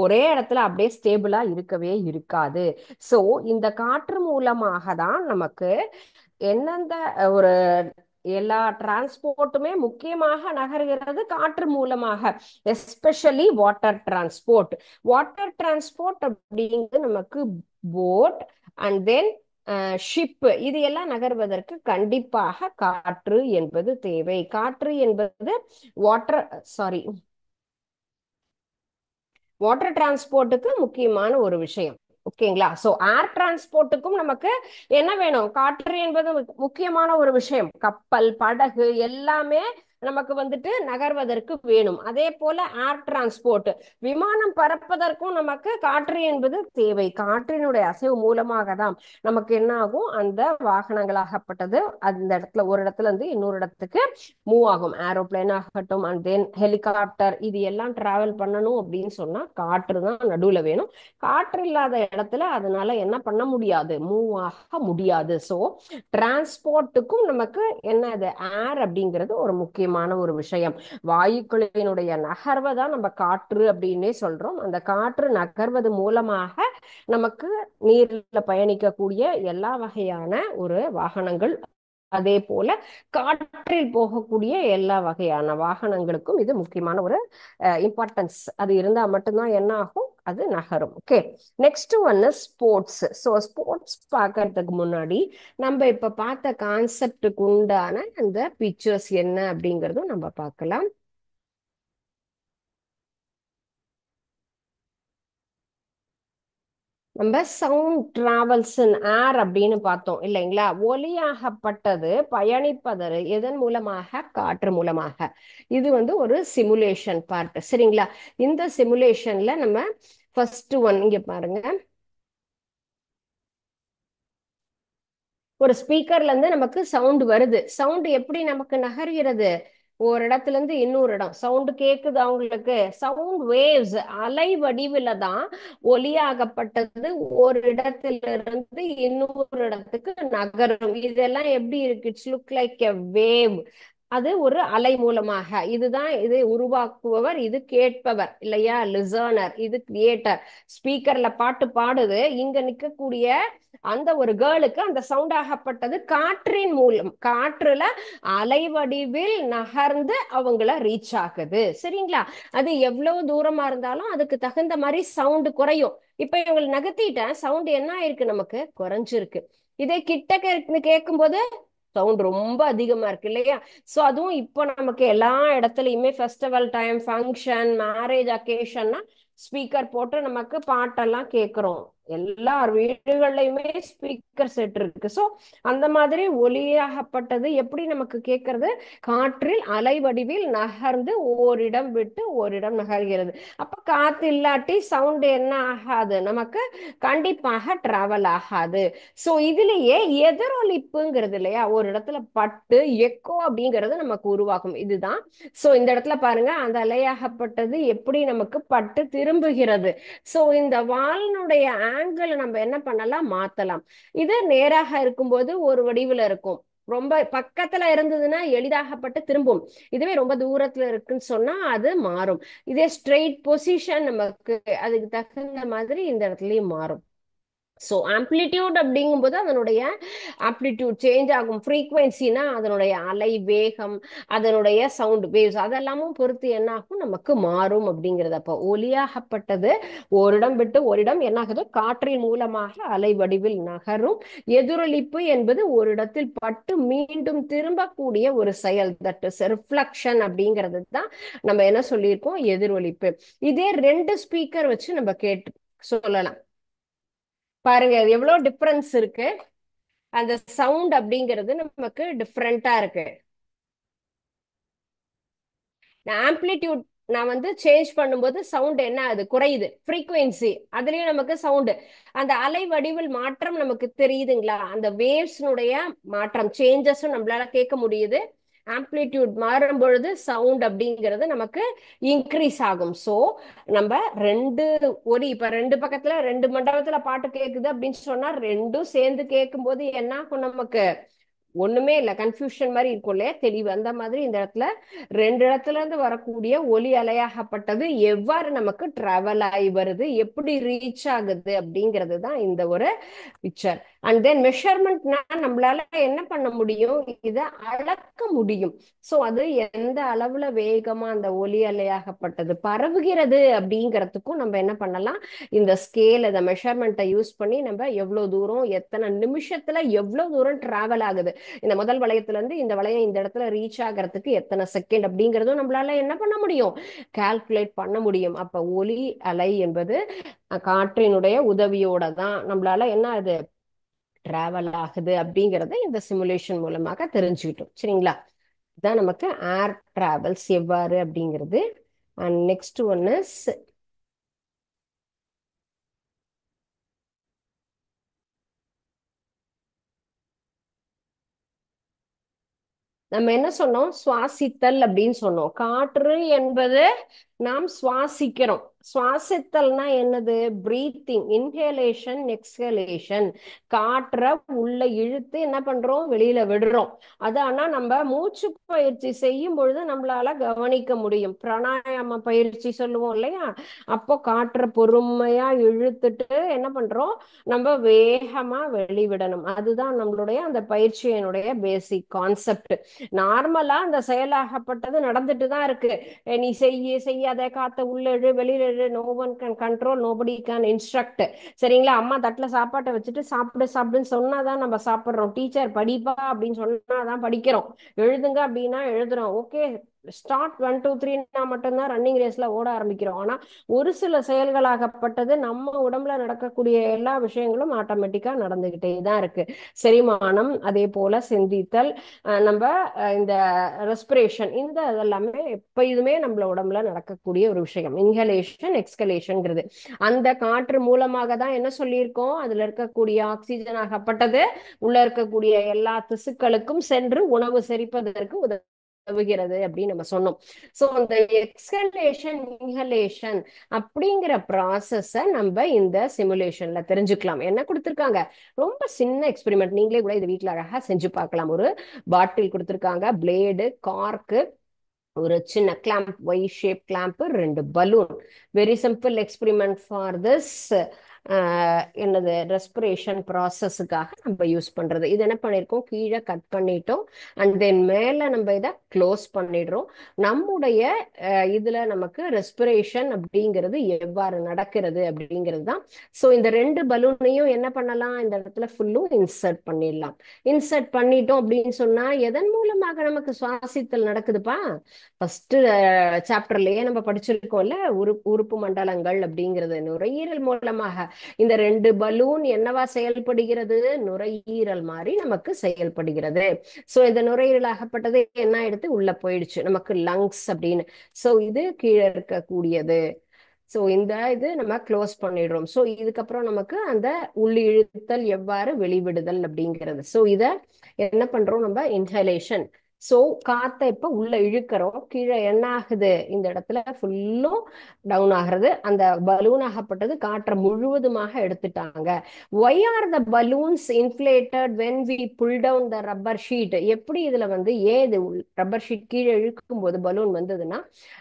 ஒரே இடத்துல அப்படியே ஸ்டேபிளா இருக்கவே இருக்காது. சோ இந்த காற்று மூலமாக தான் நமக்கு எந்தெந்த ஒரு எல்லா டிரான்ஸ்போர்ட்டுமே முக்கியமாக நகர்கிறது காற்று மூலமாக. Especially water transport. Water transport அப்படிங்கிறது நமக்கு போட் அண்ட் தென் ஷிப், இது எல்லாம் நகர்வதற்கு கண்டிப்பாக காற்று என்பது தேவை. காற்று என்பது வாட்டர் சாரி வாட்டர் டிரான்ஸ்போர்ட்டுக்கு முக்கியமான ஒரு விஷயம். ஓகேங்களா? சோ ஏர் டிரான்ஸ்போர்ட்டுக்கும் நமக்கு என்ன வேணும்? காற்று என்பது முக்கியமான ஒரு விஷயம். கப்பல், படகு எல்லாமே நமக்கு வந்துட்டு நகர்வதற்கு வேணும். அதே போல ஏர் டிரான்ஸ்போர்ட், விமானம் பறப்பதற்கும் நமக்கு காற்று என்பது தேவை. காற்றினுடைய அசைவு மூலமாக தான் நமக்கு என்ன ஆகும்? அந்த வாகனங்களாகப்பட்டது அந்த இடத்துல ஒரு இடத்துல இருந்து இன்னொரு இடத்துக்கு மூவ் ஆகும். ஏரோப்ளேன் ஆகட்டும், அண்ட் தென் ஹெலிகாப்டர், இது எல்லாம் டிராவல் பண்ணணும் அப்படின்னு சொன்னா காற்று தான் நடுவுல வேணும். காற்று இல்லாத இடத்துல அதனால என்ன பண்ண முடியாது? மூவ் ஆக முடியாது. ஸோ டிரான்ஸ்போர்ட்டுக்கும் நமக்கு என்னது? ஏர் அப்படிங்கிறது ஒரு முக்கியமான ஒரு விஷயம். வாயுக்களினுடைய நகர்வை தான் நம்ம காற்று அப்படின்னே சொல்றோம். அந்த காற்று நகர்வது மூலமாக நமக்கு நீர்ல பயணிக்கக்கூடிய எல்லா வகையான ஒரு வாகனங்கள், அதே போல காற்றில் போகக்கூடிய எல்லா வகையான வாகனங்களுக்கும் இது முக்கியமான ஒரு இம்பார்ட்டன்ஸ். அது இருந்தா மட்டும்தான் என்ன ஆகும்? அது நகரும். ஓகே, நெக்ஸ்ட் ஒன்னு ஸ்போர்ட்ஸ். ஸோ ஸ்போர்ட்ஸ் பார்க்கறதுக்கு முன்னாடி நம்ம இப்ப பார்த்த கான்செப்டுக்கு உண்டான அந்த பிக்சர்ஸ் என்ன அப்படிங்கறதும் நம்ம பார்க்கலாம். நம்ம சவுண்ட் டிராவல்ஸ் இன் ஏர் அப்படின்னு பார்த்தோம் இல்லைங்களா? ஒலியாகப்பட்டது பயணிப்பது எதன் மூலமாக? காற்று மூலமாக. இது வந்து ஒரு சிமுலேஷன் பார்ட், சரிங்களா? இந்த சிமுலேஷன்ல நம்ம ஃபர்ஸ்ட் ஒன் இங்க பாருங்க. ஒரு ஸ்பீக்கர்ல இருந்து நமக்கு சவுண்ட் வருது. சவுண்ட் எப்படி நமக்கு நகர்கிறது? ஒரு இடத்துல இருந்து இன்னொரு இடம் சவுண்ட் கேக்குது அவங்களுக்கு. சவுண்ட் வேவ்ஸ், அலை வடிவில தான் ஒலியாகப்பட்டது ஒரு இடத்துல இருந்து இன்னொரு இடத்துக்கு நகரும். இதெல்லாம் எப்படி இருக்கு? It's look like a wave. அது ஒரு அலை மூலமாக. இதுதான் இது உருவாக்குபவர், இது கேட்பவர் இல்லையா? லிசனர், இது கிரியேட்டர். ஸ்பீக்கர்ல பாட்டு பாடுது, இங்க நிக்கக்கூடிய அந்த ஒரு கேர்ளுக்கு அந்த சவுண்ட் ஆகப்பட்டது காற்றின் மூலம், காற்றுல அலைவடிவில் நகர்ந்து அவங்கள ரீச் ஆகுது, சரிங்களா? அது எவ்வளவு தூரமா இருந்தாலும் அதுக்கு தகுந்த மாதிரி சவுண்ட் குறையும். இப்ப இவங்களை நகர்த்திட்டேன், சவுண்ட் என்ன ஆயிருக்கு? நமக்கு குறைஞ்சிருக்கு. இதே கிட்ட கேட்கும் போது சவுண்ட் ரொம்ப அதிகமா இருக்கு இல்லையா? சோ அதுவும் இப்போ நமக்கு எல்லா இடத்துலயுமே ஃபெஸ்டிவல் டைம், ஃபங்க்ஷன், மேரேஜ் அக்கேஷன்னா ஸ்பீக்கர் போட்டு நமக்கு பாட்டெல்லாம் கேட்கிறோம். எல்லார் வீடுகள்லயுமே ஸ்பீக்கர் செட் இருக்கு. சோ அந்த மாதிரி ஒலியாகப்பட்டது எப்படி நமக்கு கேட்கறது? காற்றில் அலை வடிவில் நகர்ந்து ஓரிடம் விட்டு ஓரிடம் நகர்கிறது. அப்ப காத்து இல்லாட்டி சவுண்ட் என்ன ஆகாது? நமக்கு கண்டிப்பாக டிராவல் ஆகாது. சோ இதுலயே எதிரொலிப்புங்கிறது இல்லையா? ஒரு இடத்துல பட்டு எக்கோ அப்படிங்கிறது நமக்கு உருவாகும். இதுதான். சோ இந்த இடத்துல பாருங்க, அந்த அலையாகப்பட்டது எப்படி நமக்கு பட்டு திரும்புகிறது. சோ இந்த வாலினுடைய ஆங்கிள் நம்ம என்ன பண்ணலாம்? மாத்தலாம். இது நேராக இருக்கும்போது ஒரு வடிவுல இருக்கும். ரொம்ப பக்கத்துல இருந்ததுன்னா எளிதாகப்பட்டு திரும்பும். இதுவே ரொம்ப தூரத்துல இருக்குன்னு சொன்னா அது மாறும். இதே ஸ்ட்ரெயிட் பொசிஷன் நமக்கு அதுக்கு தகுந்த மாதிரி இந்த இடத்துலயும் மாறும். ஸோ ஆம்ப்ளிடியூட் அப்படிங்கும்போது அதனுடைய ஆம்ப்ளிடியூட் சேஞ்ச் ஆகும். ஃப்ரீக்வன்சினா அதனுடைய அலை வேகம், அதனுடைய சவுண்ட் வேவ்ஸ் அதெல்லாமும் பொறுத்து என்ன ஆகும்? நமக்கு மாறும் அப்படிங்கிறது. அப்போ ஒலியாகப்பட்டது ஓரிடம் விட்டு ஓரிடம் என்ன ஆகுது? காற்றின் மூலமாக அலை வடிவில் நகரும். எதிரொலிப்பு என்பது ஒரு இடத்தில் பட்டு மீண்டும் திரும்பக்கூடிய ஒரு செயல், தட் இஸ் ரிஃப்ளக்ஷன் அப்படிங்கிறது தான் நம்ம என்ன சொல்லியிருக்கோம்? எதிரொலிப்பு. இதே ரெண்டு ஸ்பீக்கர் வச்சு நம்ம கேட்டு சொல்லலாம். பாருங்க எவ்வளவு டிஃபரன்ஸ் இருக்கு. அந்த சவுண்ட் அப்படிங்கிறது நமக்கு டிஃப்ரெண்டா இருக்கு. ஆம்ப்ளிடியூட் நான் வந்து சேஞ்ச் பண்ணும்போது சவுண்ட் என்ன ஆகுது? குறையுது. ஃப்ரீக்வன்சி அதுலயும் நமக்கு சவுண்ட், அந்த அலை வடிவில் மாற்றம் நமக்கு தெரியுதுங்களா? அந்த வேவ்ஸ்னுடைய மாற்றம் சேஞ்சஸும் நம்மளால கேட்க முடியுது. ஆம்ப்ளிடியூட் மாறும் பொழுது சவுண்ட் அப்படிங்கிறது நமக்கு இன்க்ரீஸ் ஆகும். ஸோ நம்ம இப்ப ரெண்டு பக்கத்துல ரெண்டு மண்டபத்துல பாட்டு கேக்குது அப்படின்னு சொன்னா ரெண்டும் சேர்ந்து கேட்கும் போது என்ன ஆகும்? நமக்கு ஒண்ணுமே இல்ல, கன்ஃபியூஷன் மாதிரி இருக்கும் இல்லையா? தெளிவு. அந்த மாதிரி இந்த இடத்துல ரெண்டு இடத்துல இருந்து வரக்கூடிய ஒலி அலையாகப்பட்டது எவ்வாறு நமக்கு டிராவல் ஆகி வருது, எப்படி ரீச் ஆகுது அப்படிங்கிறது தான் இந்த ஒரு பிக்சர். அண்ட் தென் மெஷர்மெண்ட்னா நம்மளால என்ன பண்ண முடியும், இதை அளக்க முடியும். சோ அது எந்த அளவுல வேகமா அந்த ஒலி அலையாகப்பட்டது பரவுகிறது அப்படிங்கிறதுக்கும் நம்ம என்ன பண்ணலாம், இந்த ஸ்கேல் இந்த மெஷர்மெண்ட்டை யூஸ் பண்ணி நம்ம எவ்வளவு தூரம் எத்தனை நிமிஷத்துல எவ்வளவு தூரம் டிராவல் ஆகுது, இந்த முதல் வளையத்துல இருந்து இந்த வளையம் இந்த இடத்துல ரீச் ஆகிறதுக்கு எத்தனை செகண்ட் அப்படிங்கிறதும் நம்மளால என்ன பண்ண முடியும், கால்குலேட் பண்ண முடியும். அப்ப ஒலி அலை என்பது காற்றினுடைய உதவியோட தான் நம்மளால என்ன அது டிராவல் ஆகுது அப்படிங்கறத இந்த சிமுலேஷன் மூலமாக தெரிஞ்சுக்கிட்டோம். சரிங்களா? இதான் நமக்கு ஏர் டிராவல்ஸ் எவ்வாறு அப்படிங்கிறது. அண்ட் நெக்ஸ்ட் ஒன் இஸ் நம்ம என்ன சொன்னோம், சுவாசித்தல் அப்படின்னு சொன்னோம். காற்று என்பது நாம் சுவாசிக்கிறோம். சுவாசித்தல்னா என்னது, பிரீத்திங், இன்ஹேலேஷன் எக்ஸ்ஹலேஷன். காற்றை உள்ள இழுத்து என்ன பண்றோம், வெளியில விடுறோம். அது ஆனா நம்ம மூச்சு பயிற்சி செய்யும் பொழுது நம்மளால கவனிக்க முடியும். பிராணாயாம பயிற்சி சொல்லுவோம் இல்லையா, அப்போ காற்றை பொறுமையா இழுத்துட்டு என்ன பண்றோம், நம்ம வேகமா வெளிவிடணும். அதுதான் நம்மளுடைய அந்த பயிற்சியினுடைய பேசிக் கான்செப்ட். நார்மலா அந்த செயலாகப்பட்டது நடந்துட்டு தான் இருக்கு. நீ செய்யாத, காத்த உள்ள இழு வெளியில இழு, no one can control, nobody can instruct. சரிங்களா? அம்மா தட்டுல சாப்பாட்டை வச்சுட்டு சாப்பிடு சாப்பிடுன்னு சொன்னாதான் நம்ம சாப்பிடுறோம். டீச்சர் படிப்பா அப்படின்னு சொன்னாதான் படிக்கிறோம். எழுதுங்க அப்படின்னா எழுதுறோம். ஓகே, ஸ்டார்ட் 1 2 3 மட்டும்தான் ரன்னிங் ரேஸ்ல ஓட ஆரம்பிக்கிறோம். ஆனா ஒரு சில செயல்களாகப்பட்டது நம்ம உடம்புல நடக்கக்கூடிய எல்லா விஷயங்களும் ஆட்டோமேட்டிக்கா நடந்துகிட்டே தான் இருக்கு. செரிமானம், அதே போல சிந்தித்தல், நம்ம இந்த ரெஸ்பிரேஷன், இந்த இதெல்லாமே எப்பயுமே நம்மள உடம்புல நடக்கக்கூடிய ஒரு விஷயம். இன்ஹலேஷன் எக்ஸ்கலேஷன்ங்கிறது அந்த காற்று மூலமாக தான் என்ன சொல்லியிருக்கோம், அதுல இருக்கக்கூடிய ஆக்சிஜன் ஆகப்பட்டது உள்ள இருக்கக்கூடிய எல்லா திசுக்களுக்கும் சென்று உணவு செரிப்பதற்கு உதவுகிறது அப்படின்னு நம்ம சொன்னோம். சோ அந்த எக்ஸ்கலேஷன் இன்ஹலேஷன் அப்படிங்கிற ப்ராசஸ நம்ம இந்த சிமுலேஷன்ல தெரிஞ்சுக்கலாம். என்ன கொடுத்திருக்காங்க, ரொம்ப சின்ன எக்ஸ்பெரிமெண்ட், நீங்களே கூட இது வீட்டுல அழகா செஞ்சு பார்க்கலாம். ஒரு பாட்டில் கொடுத்திருக்காங்க, பிளேடு, கார்க்கு, ஒரு சின்ன clamp, Y shape clamp, 2 balloon. Very simple experiment for this என்னது ரெஸ்பிரேஷன் ப்ராசஸுக்காக நம்ம யூஸ் பண்றது. இது என்ன பண்ணிருக்கோம், கீழே கட் பண்ணிட்டோம். அண்ட் தென் மேல நம்ம இதை க்ளோஸ் பண்ணிடுறோம். நம்முடைய இதுல நமக்கு ரெஸ்பிரேஷன் அப்படிங்கிறது எவ்வாறு நடக்கிறது அப்படிங்கிறது தான். ஸோ இந்த 2 பலூனையும் என்ன பண்ணலாம், இந்த இடத்துல ஃபுல்லும் இன்சர்ட் பண்ணிடலாம். இன்சர்ட் பண்ணிட்டோம் அப்படின்னு சொன்னா எதன் மூலமாக நமக்கு சுவாசித்தல் நடக்குதுப்பா, ஃபர்ஸ்ட் சாப்டர்லயே நம்ம படிச்சிருக்கோம்ல, உறுப்பு மண்டலங்கள் அப்படிங்கிறது. நுரையீரல் மூலமாக இந்த 2 பலூன் என்னவா செயல்படுகிறது, நுரையீரல் மாதிரி நமக்கு செயல்படுகிறது. சோ இந்த நுரையீரல் ஆகப்பட்டது என்ன எடுத்து உள்ள போயிடுச்சு நமக்கு லங்ஸ் அப்படின்னு. சோ இது கீழே இருக்கக்கூடியது. சோ இந்த இது நம்ம க்ளோஸ் பண்ணிடுறோம். சோ இதுக்கப்புறம் நமக்கு அந்த உள்ளி இழுத்தல் எவ்வாறு வெளிவிடுதல் அப்படிங்கிறது. சோ இத என்ன பண்றோம், நம்ம இன்ஹலேஷன். சோ காத்தை இப்ப உள்ள இழுக்கிறோம், கீழே என்ன ஆகுது, இந்த இடத்துல ஃபுல்லும் டவுன் ஆகிறது. அந்த பலூன் ஆகப்பட்டது காற்றை முழுவதுமாக எடுத்துட்டாங்க. Why are the balloons inflated when we pull down the rubber sheet. எப்படி இதுல வந்து ஏன் இது ரப்பர் ஷீட் கீழே இழுக்கும் போது பலூன் வந்ததுன்னா,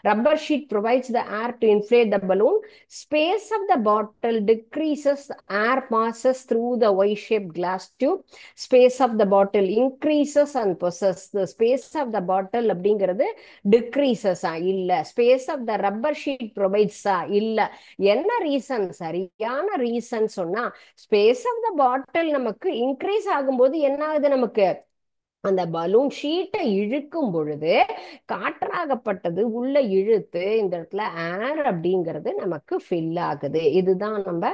rubber sheet provides the air to inflate the balloon. Space of the bottle decreases, air passes through the Y-shaped glass tube. Space of the bottle increases and passes. The space of the bottle அப்படிங்கிறது decreases இல்ல. Space of the rubber sheet provides இல்ல. என்ன reason, சரியான reason சொன்னா, space of the பாட்டில் நமக்கு increase ஆகும்போது என்ன ஆகுது, நமக்கு அந்த பலூன் ஷீட்டை இழுக்கும் பொழுது காற்றாகப்பட்டது உள்ள இழுத்து இந்த இடத்துல ஏர் அப்படிங்கிறது நமக்கு ஃபில் ஆகுது. இதுதான் நம்ம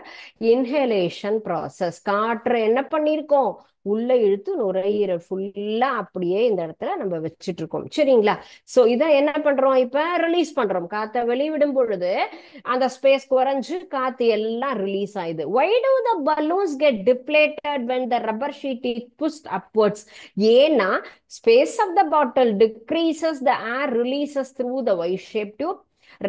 இன்ஹலேஷன் ப்ராசஸ். காற்றை என்ன பண்ணிருக்கோம், உள்ள இழுத்து நுரையீரல் ஃபுல்லா அப்படியே இந்த இடத்துல நம்ம வச்சுட்டு இருக்கோம். சரிங்களா? சோ இதை என்ன பண்றோம், இப்ப ரிலீஸ் பண்றோம். காத்தை வெளிவிடும் பொழுது அந்த ஸ்பேஸ் குறைஞ்சு காத்து எல்லாம் release ஆயுது. why do the balloons get deflated when the rubber sheet is pushed upwards? ஏன்னா space of the bottle decreases, the air releases through the Y-shaped tube.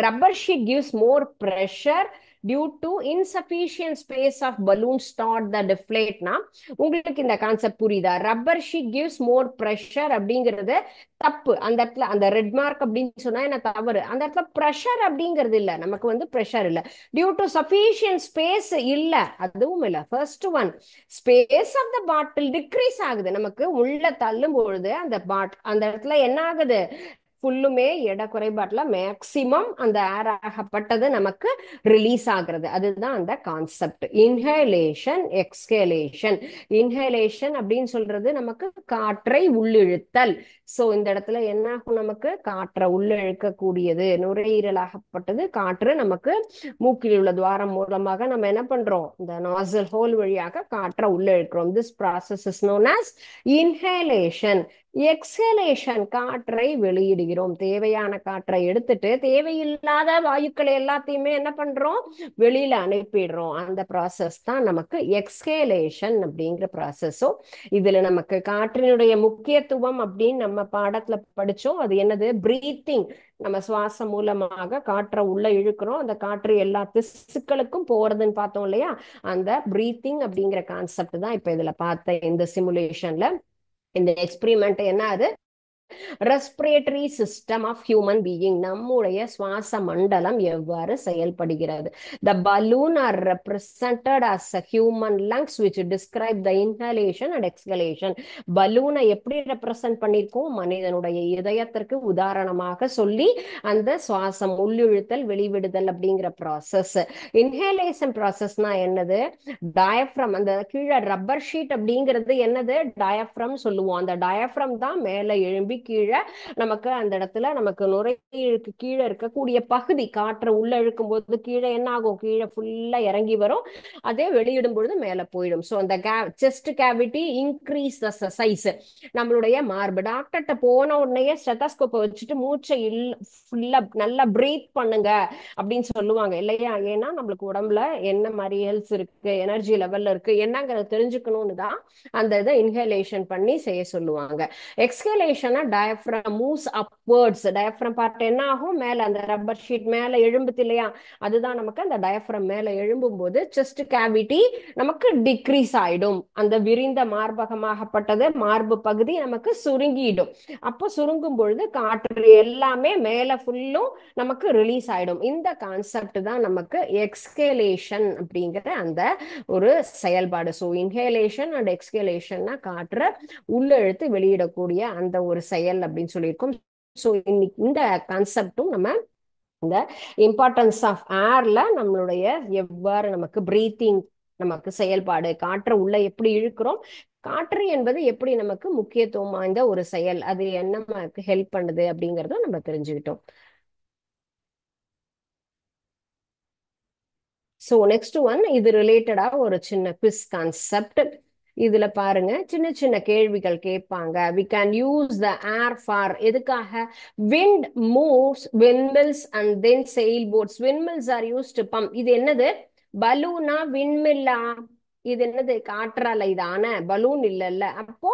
Rubber sheet gives more pressure due to insufficient space of balloon start the டிஃப்ளேட்னா உங்களுக்கு இந்த concept புரியுதா? Rubber sheet gives more pressure அப்படிங்கிறது தப்பு. அந்த இடத்துல அந்த red mark அப்படின்னு சொன்னா என்ன தவறு? அந்த இடத்துல ப்ரெஷர் அப்படிங்கிறது இல்ல, நமக்கு வந்து ப்ரெஷர் இல்ல, டியூ டு சஃபிஷியன்ட் ஸ்பேஸ் இல்ல, அதுவும் இல்ல. First one, space of the bottle decrease ஆகுது. நமக்கு உள்ள தள்ளும் பொழுது அந்த இடத்துல என்ன ஆகுது? ஃபுல்லுமே எடை குறைபாட்டுல மேக்சிமம் அந்த ஏர் ஆகப்பட்டது நமக்கு ரிலீஸ் ஆகுறது. அதுதான் அந்த கான்செப்ட். இன்ஹலேஷன், எக்ஸ்ஹலேஷன். இன்ஹலேஷன் அப்படின்னு சொல்றது நமக்கு காற்றை உள்ளிழுத்தல். சோ இந்த இடத்துல என்ன ஆகும்? நமக்கு காற்றை உள்ளிழுக்கக்கூடியது நுரையீரலாகப்பட்டது. காற்று நமக்கு மூக்கில் உள்ள துவாரம் மூலமாக நம்ம என்ன பண்றோம்? இந்த நாசல் ஹோல் வழியாக காற்றை உள்ளிழுக்கிறோம். This process is known as inhalation. Exhalation, காற்றை வெளியிடுகிறோம். தேவையான காற்றை எடுத்துட்டு தேவையில்லாத வாயுக்களை எல்லாத்தையுமே என்ன பண்றோம்? வெளியில அனுப்பிடுறோம். அந்த ப்ராசஸ் தான் நமக்கு எக்ஸ்ஹலேஷன் அப்படிங்கிற ப்ராசஸோ. இதுல நமக்கு காற்றினுடைய முக்கியத்துவம் அப்படின்னு நம்ம பாடத்துல படிச்சோம். அது என்னது? பிரீத்திங். நம்ம சுவாசம் மூலமாக காற்றை உள்ள இழுக்கிறோம், அந்த காற்று எல்லா திசுக்களுக்கும் போறதுன்னு பார்த்தோம் இல்லையா? அந்த பிரீத்திங் அப்படிங்கிற கான்செப்ட் தான் இப்ப இதுல பார்த்த இந்த சிமுலேஷன்ல. இந்த எக்ஸ்பிரிமெண்ட் என்ன? அது respiratory system of human being, நம்முடைய சுவாச மண்டலம் எவ்வாறு செயல்படுகிறது. The balloon are represented as a human lungs which describe the inhalation and exhalation. பலூனை எப்படி ரெப்ரசன்ட் பண்ணிருக்கோம்? மனிதனுடைய இதயத்திற்கு உதாரணமாக சொல்லி அந்த சுவாசம் உள்ளிழுத்தல் வெளிவிடுதல் அப்படிங்கிற ப்ராசஸ். இன்ஹேலேஷன் ப்ராசஸ்னா என்னது? டயப்ரம், அந்த கீழே ரப்பர் ஷீட் அப்படிங்கிறது என்னது? டயப்ரம் சொல்லுவோம். அந்த டயப்ரம் தான் மேல எழும்பி கீழே நமக்கு அந்த இடத்துல நமக்கு நுரையீரலுக்கு கீழே இருக்கக்கூடிய பகுதி காற்றை உள்ள இழுக்கும் போது கீழே என்ன ஆகும்? கீழே ஃபுல்லா இறங்கி வரும். அதே வெளியிடும் பொழுது மேல போயிடும். ஸோ அந்த chest cavity increase the size. நம்மளுடைய மார்பு. டாக்டர்கிட்ட போன உடனே ஸ்டெத்தஸ்கோப்பை வச்சுட்டு மூச்சை ஃபுல்லா நல்லா பிரீத் பண்ணுங்க அப்படின்னு சொல்லுவாங்க இல்லையா? ஏன்னா நம்மளுக்கு உடம்புல என்ன மாதிரி ஹெல்த் இருக்கு, எனர்ஜி லெவல்ல இருக்கு என்னங்கிறத தெரிஞ்சுக்கணும்னு தான் அந்த இதை இன்ஹலேஷன் பண்ணி செய்ய சொல்லுவாங்க. எக்ஸ்ஹலேஷனா diaphragm moves upwards. Diaphragm part என்ன ஆகும்? மேல அந்த ரப்பர் ஷீட் மேல எழும்புது இல்லையா? அதுதான் நமக்கு அந்த டயப்ரம் மேல எழும்பும் போது செஸ்ட் கேவிட்டி நமக்கு டிக்ரீஸ் ஆயிடும். அந்த விரிந்த மார்பகமாகப்பட்டது மார்பு பகுதி நமக்கு சுருங்கிடும். அப்போ சுருங்கும் பொழுது காற்று எல்லாமே மேல ஃபுல்லும் நமக்கு ரிலீஸ் ஆயிடும். இந்த கான்செப்ட் தான் நமக்கு எக்ஸ்ஹலேஷன் அப்படிங்கிற அந்த ஒரு செயல்பாடு. ஸோ இன்ஹேலேஷன் அண்ட் எக்ஸ்ஹலேஷன்னா காற்றை உள்ள இழுத்து வெளியிடக்கூடிய அந்த ஒரு செயல் அப்படின்னு சொல்லியிருக்கோம். ஸோ இன்னைக்கு இந்த கான்செப்டும் நம்ம இந்த இம்பார்ட்டன்ஸ் ஆஃப் ஏர்ல நம்மளுடைய எவ்வாறு நமக்கு பிரீத்திங் நமக்கு செயல்பாடு, காற்றை உள்ள எப்படி இழுக்கிறோம், காற்று என்பது எப்படி நமக்கு முக்கியத்துவம் வாய்ந்த ஒரு செயல், அது என்ன நமக்கு ஹெல்ப் பண்ணுது அப்படிங்கறதும் நம்ம தெரிஞ்சுக்கிட்டோம். ஸோ நெக்ஸ்ட் ஒன், இது ரிலேட்டடா ஒரு சின்ன குவிஸ் கான்செப்ட். இதுல பாருங்க, சின்ன சின்ன கேள்விகள் கேட்பாங்க. We can use the air for எதுக்காக? Wind moves windmills and then sail boats. Windmills are used to pump. இது என்னது? பலூனா விண்மில்லா? இது என்னது? காற்றாலை தானே, பலூன் இல்லைல்ல. அப்போ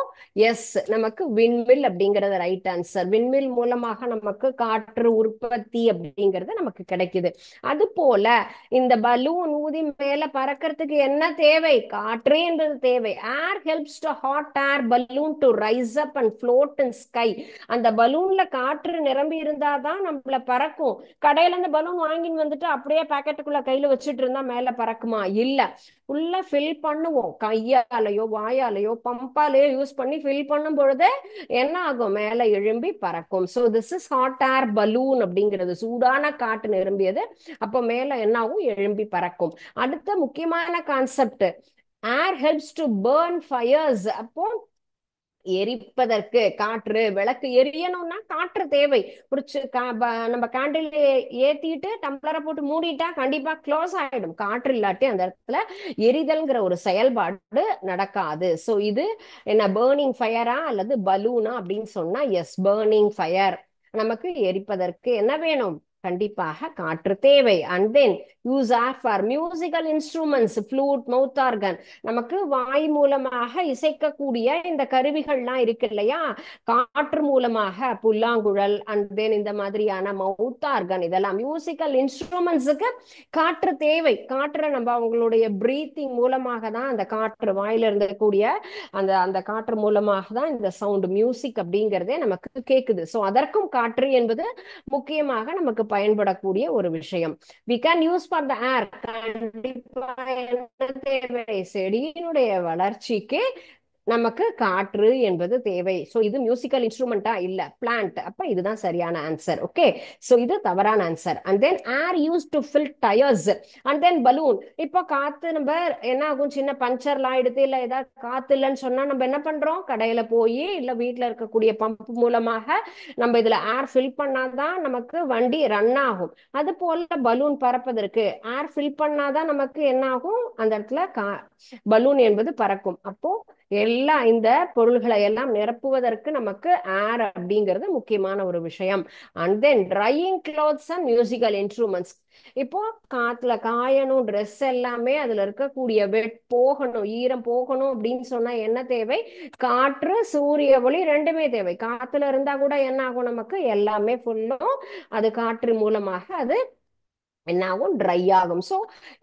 எஸ், நமக்கு விண்மில் அப்படிங்கறது ரைட் ஆன்சர். விண்மில் மூலமாக நமக்கு காற்று உற்பத்தி அப்படிங்கிறது நமக்கு கிடைக்குது. அது போல இந்த பலூன் ஊதி மேல பறக்கிறதுக்கு என்ன தேவை? காற்று என்பது தேவை. Air helps to hot air balloon to rise up and float in sky. அந்த பலூன்ல காற்று நிரம்பி இருந்தாதான் நம்மள பறக்கும். கடையில இருந்து பலூன் வாங்கின்னு வந்துட்டு அப்படியே பாக்கெட்டுக்குள்ள கையில வச்சுட்டு இருந்தா மேல பறக்குமா? இல்ல. ஃபுல்லா ஃபில் பண்ணுவோம். கையாலேயோ வாயாலேயோ பம்பாலேயோ யூஸ் பண்ணி ஃபில் பண்ணும் பொழுது என்ன ஆகும்? மேல எழும்பி பறக்கும். So this is hot air balloon அப்படிங்கிறது சூடான காற்று நிரம்பியது. அப்போ மேல என்ன ஆகும்? எழும்பி பறக்கும். அடுத்த முக்கியமான concept, air helps to burn fires. அப்போ எரிப்பதற்கு காற்று, விளக்கு எரியணும்னா காற்று தேவை. பிடிச்சு நம்ம கேண்டில் ஏத்திட்டு டம்ளரை போட்டு மூடிட்டா கண்டிப்பா க்ளோஸ் ஆயிடும். காற்று இல்லாட்டி அந்த இடத்துல எரிதல்ங்கிற ஒரு செயல்பாடு நடக்காது. சோ இது என்ன, பேர்னிங் ஃபயரா அல்லது பலூனா அப்படின்னு சொன்னா எஸ், பேர்னிங் ஃபயர். நமக்கு எரிப்பதற்கு என்ன வேணும்? கண்டிப்பாக காற்று தேவை. And then use air for musical instruments, flute, mouth organ. நமக்கு வாய் மூலமாக இசைக்கக்கூடிய இந்த கருவிகள்லாம் இருக்கு இல்லையா, காற்று மூலமாக புல்லாங்குழல் அண்ட் தென் இந்த மாதிரியான மவுத் ஆர்கன், இதெல்லாம் மியூசிக்கல் இன்ஸ்ட்ருமெண்ட்ஸுக்கு காற்று தேவை. காற்றை நம்ம அவங்களுடைய பிரீத்திங் மூலமாக தான், அந்த காற்று வாயில இருக்கக்கூடிய அந்த அந்த காற்று மூலமாக தான் இந்த சவுண்ட் மியூசிக் அப்படிங்கிறதே நமக்கு கேக்குது. ஸோ அதற்கும் காற்று என்பது முக்கியமாக நமக்கு பயன்படக்கூடிய ஒரு விஷயம். We can use for the air. கண்டிப்பா என்ன தேவை, செடியினுடைய வளர்ச்சிக்கு நமக்கு காற்று என்பது தேவை. சோ இது மியூசிக்கல் இன்ஸ்ட்ருமெண்டா இல்ல, பிளான்ட். அப்ப இதுதான் சரியான ஆன்சர். ஓகே, சோ இது தவறான answer. And then air use to fill tyres and then balloon. இப்போ காத்து நம்ம என்ன ஆகும், சின்ன பஞ்சர்லாம் ஆயிடுது இல்ல ஏதாவது காத்து இல்லைன்னு சொன்னா நம்ம என்ன பண்றோம், கடையில போய் இல்ல வீட்டுல இருக்கக்கூடிய பம்ப் மூலமாக நம்ம இதுல ஏர் ஃபில் பண்ணாதான் நமக்கு வண்டி ரன் ஆகும். அது போல பலூன் பறப்பதற்கு ஏர் ஃபில் பண்ணாதான் நமக்கு என்ன ஆகும், அந்த இடத்துல பலூன் என்பது பறக்கும். அப்போ எல்லா இந்த பொருள்களை எல்லாம் நிரப்புவதற்கு நமக்கு ஏர் அப்படிங்கிறது முக்கியமான ஒரு விஷயம். And then drying clothes and musical instruments. இப்போ காத்துல காயணும், ட்ரெஸ் எல்லாமே அதுல இருக்கக்கூடிய வெட் போகணும், ஈரம் போகணும் அப்படின்னு சொன்னா என்ன தேவை, காற்று சூரிய ஒளி ரெண்டுமே தேவை. காத்துல இருந்தா கூட என்ன ஆகும், நமக்கு எல்லாமே ஃபுல்லும் அது காற்று மூலமாக அது என்ன ஆகும், ட்ரை ஆகும். சோ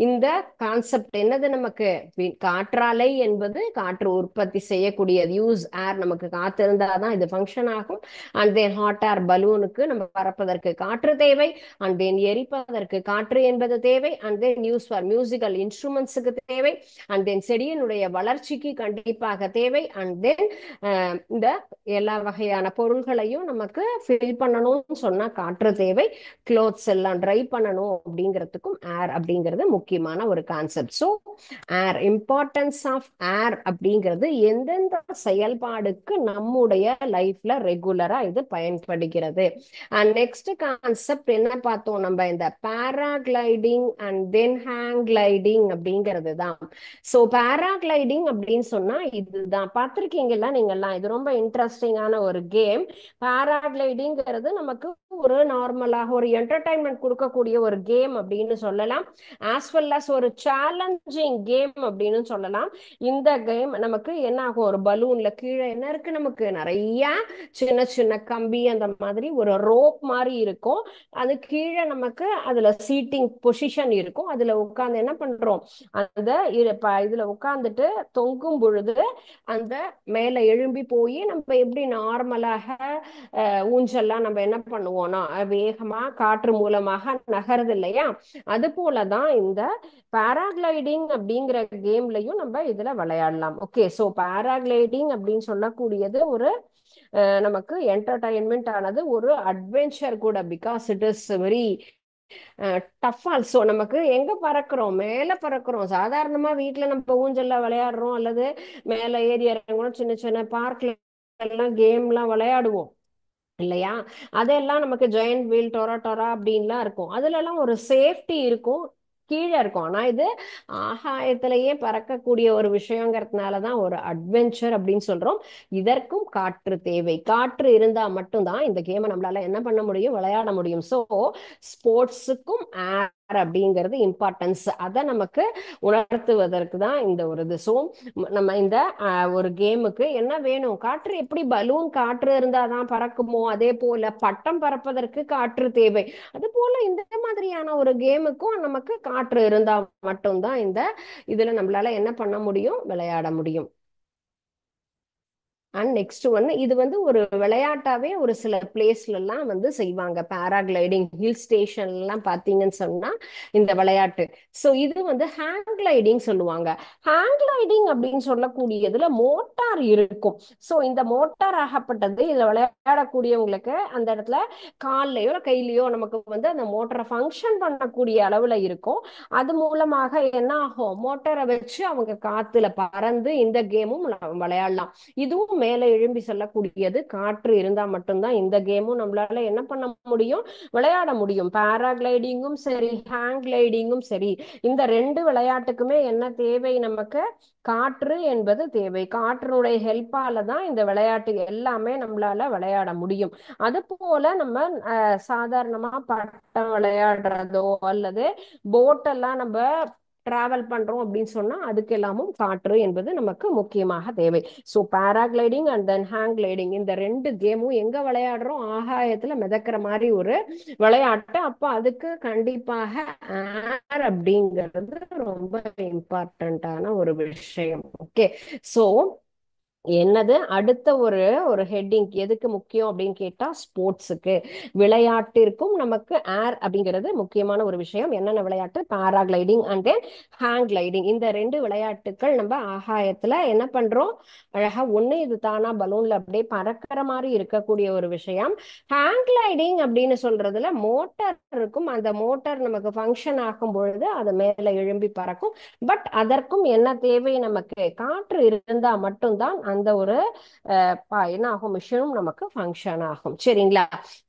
இந்த கான்செப்ட் என்னது, நமக்கு காற்றாலை என்பது காற்று உற்பத்தி செய்யக்கூடியது. யூஸ் ஏர், நமக்கு காத்து இருந்தாதான் இது ஃபங்க்ஷன் ஆகும். அண்ட் தென் ஹாட் ஏர் பலூனுக்கு நம்ம பறப்பதற்கு காற்று தேவை. அண்ட் தென் எரிப்பதற்கு காற்று என்பது தேவை. And then use for musical இன்ஸ்ட்ருமெண்ட்ஸுக்கு தேவை. அண்ட் தென் செடியினுடைய வளர்ச்சிக்கு கண்டிப்பாக தேவை. அண்ட் தென் இந்த எல்லா வகையான பொருள்களையும் நமக்கு ஃபில் பண்ணணும்னு சொன்னா காற்று தேவை. க்ளோத்ஸ் எல்லாம் ட்ரை பண்ணணும் அப்படிங்கிறதுக்கும் ஏர் அப்படிங்கிறது முக்கியமான ஒரு concept. So air, importance of air அப்படிங்கிறது எந்தெந்த செயல்பாடுக்கு நம்முடைய லைஃப்ல ரெகுலரா இது பயன்படுகிறது. அண்ட் நெக்ஸ்ட் கான்செப்ட் என்ன பார்த்தோம் நம்ம, இந்த paragliding and then hang gliding அப்படிங்கிறது தான். ஸோ பாராகிளைடிங் அப்படின்னு சொன்னா இதுதான், பார்த்துருக்கீங்களா நீங்கெல்லாம், இது ரொம்ப இன்ட்ரெஸ்டிங்கான ஒரு கேம். பாராகிளைடிங்கிறது நமக்கு ஒரு நார்மலாக ஒரு என்டர்டைன்மெண்ட் கொடுக்கக்கூடிய ஒரு கேம் அப்படின்னு சொல்லலாம். ஆஸ் வெல் அஸ் ஒரு சேலஞ்சிங் கேம் அப்படின்னு சொல்லலாம். இந்த கேம் நமக்கு என்ன ஆகும், ஒரு பலூன்ல கீழே என்ன இருக்கு, நமக்கு நிறைய சின்ன சின்ன கம்பி அந்த மாதிரி ஒரு ரோப் மாதிரி இருக்கும். அது கீழே நமக்கு அதுல சீட்டிங் பொசிஷன் இருக்கும். அதுல உட்கார்ந்து என்ன பண்றோம், அந்த இதுல உட்கார்ந்துட்டு தொங்கும் பொழுது அந்த மேல எழும்பி போய் நம்ம எப்படி நார்மலாக ஊஞ்சல்லாம் நம்ம என்ன பண்ணுவோம்னா வேகமா காற்று மூலமாக நகருது இல்லையா, அது போலதான் இந்த பாராகிளைடிங் அப்படிங்கிற கேம்லயும் நம்ம இதுல விளையாடலாம். ஓகே, சோ பாராகிளைடிங் அப்படின்னு சொல்லக்கூடியது ஒரு நமக்கு என்டர்டைன்மெண்ட் ஆனது, ஒரு அட்வென்ச்சர் கூட. Because it is very tough also. நமக்கு எங்க பறக்கிறோம், மேல பறக்கிறோம். சாதாரணமா வீட்டுல நம்ம ஊஞ்சல்ல விளையாடுறோம் அல்லது மேல ஏறி இறங்குறோம், சின்ன சின்ன பார்க்ல எல்லாம் கேம் எல்லாம் விளையாடுவோம் இல்லையா. அதெல்லாம் நமக்கு ஜெயண்ட் வீல் டொரா டொரா அப்படின்லாம் இருக்கும். அதுல எல்லாம் ஒரு சேஃப்டி இருக்கும், கீழே இருக்கும். ஆனா இது ஆகாயத்திலேயே பறக்கக்கூடிய ஒரு விஷயங்கிறதுனாலதான் ஒரு அட்வென்ச்சர் அப்படின்னு சொல்றோம். இதற்கும் காற்று தேவை. காற்று இருந்தா மட்டும்தான் இந்த கேமை நம்மளால என்ன பண்ண முடியும், விளையாட முடியும். சோ ஸ்போர்ட்ஸுக்கும் ஏர் அப்படிங்கிறது இம்பார்ட்டன்ஸ், அதை நமக்கு உணர்த்துவதற்கு தான் இந்த ஒரு இது. ஸோ நம்ம இந்த ஒரு கேமுக்கு என்ன வேணும், காற்று. எப்படி பலூன் காற்று இருந்தாதான் பறக்குமோ அதே போல பட்டம் பறப்பதற்கு காற்று தேவை. அது போல இந்த மாதிரியான ஒரு கேமுக்கும் நமக்கு காற்று இருந்தா மட்டும்தான் இந்த இதுல நம்மளால என்ன பண்ண முடியும், விளையாட முடியும். அண்ட் நெக்ஸ்ட் ஒன், இது வந்து ஒரு விளையாட்டாவே ஒரு சில பிளேஸ்ல எல்லாம் வந்து செய்வாங்க. பாராகிளைடிங் ஹில் ஸ்டேஷன் எல்லாம் பாத்தீங்கன்னு சொன்னா இந்த விளையாட்டு. சோ இது வந்து ஹேங் கிளைடிங் சொல்லுவாங்க. ஹேங் கிளைடிங் அப்படின்னு சொல்லக்கூடியதுல மோட்டார் இருக்கும். சோ இந்த மோட்டார் ஆகப்பட்டது இதுல விளையாடக்கூடியவங்களுக்கு அந்த இடத்துல கால்லயோ கையிலயோ நமக்கு வந்து அந்த மோட்டரை ஃபங்க்ஷன் பண்ணக்கூடிய அளவுல இருக்கும். அது மூலமாக என்ன ஆகும், மோட்டரை வச்சு அவங்க காத்துல பறந்து இந்த கேமும் விளையாடலாம். இதுவும் மேல எழும்பி செல்லக்கூடியது காற்று இருந்தா மட்டும்தான் இந்த கேமும் நம்மளால என்ன பண்ண முடியும், விளையாட முடியும். பாராகிளைடிங்கும் சரி, ஹேங் கிளைடிங்கும் சரி, இந்த ரெண்டு விளையாட்டுக்குமே என்ன தேவை, நமக்கு காற்று என்பது தேவை. காற்றினுடைய ஹெல்ப்பால தான் இந்த விளையாட்டு எல்லாமே நம்மளால விளையாட முடியும். அது போல நம்ம சாதாரணமா பட்டம் விளையாடுறதோ அல்லது போட் எல்லாம் நம்ம டிராவல் பண்றோம் அப்படின்னு சொன்னா அதுக்கு எல்லாமும் காற்று என்பது நமக்கு முக்கியமாக தேவை. So paragliding and then hang gliding, இந்த ரெண்டு கேமும் எங்க விளையாடுறோம், ஆகாயத்துல மிதக்கிற மாதிரி ஒரு விளையாட்டு. அப்போ அதுக்கு கண்டிப்பாக ஏர் அப்படிங்கிறது ரொம்ப இம்பார்ட்டன்டான ஒரு விஷயம். ஓகே, ஸோ என்னது அடுத்த ஒரு ஒரு ஹெட்டிங் எதுக்கு முக்கியம் அப்படின்னு கேட்டா ஸ்போர்ட்ஸுக்கு, விளையாட்டிற்கும் நமக்கு ஏர் அப்படிங்கிறது முக்கியமான ஒரு விஷயம். என்னென்ன விளையாட்டு, paragliding and then hang gliding. இந்த ரெண்டு விளையாட்டுக்கள் நம்ம ஆகாயத்துல என்ன பண்றோம், அழகா ஒண்ணு இது தானா பலூன்ல அப்படியே பறக்கிற மாதிரி இருக்கக்கூடிய ஒரு விஷயம். ஹேங் கிளைடிங் அப்படின்னு சொல்றதுல மோட்டார் இருக்கும், அந்த மோட்டார் நமக்கு ஃபங்க்ஷன் ஆகும் பொழுது அது மேல எழும்பி பறக்கும். பட் அதற்கும் என்ன தேவை, நமக்கு காற்று இருந்தா மட்டும்தான் அந்த ஒரு என்ன ஆகும், மிஷினும் நமக்கு ஃபங்க்ஷன் ஆகும். சரிங்களா?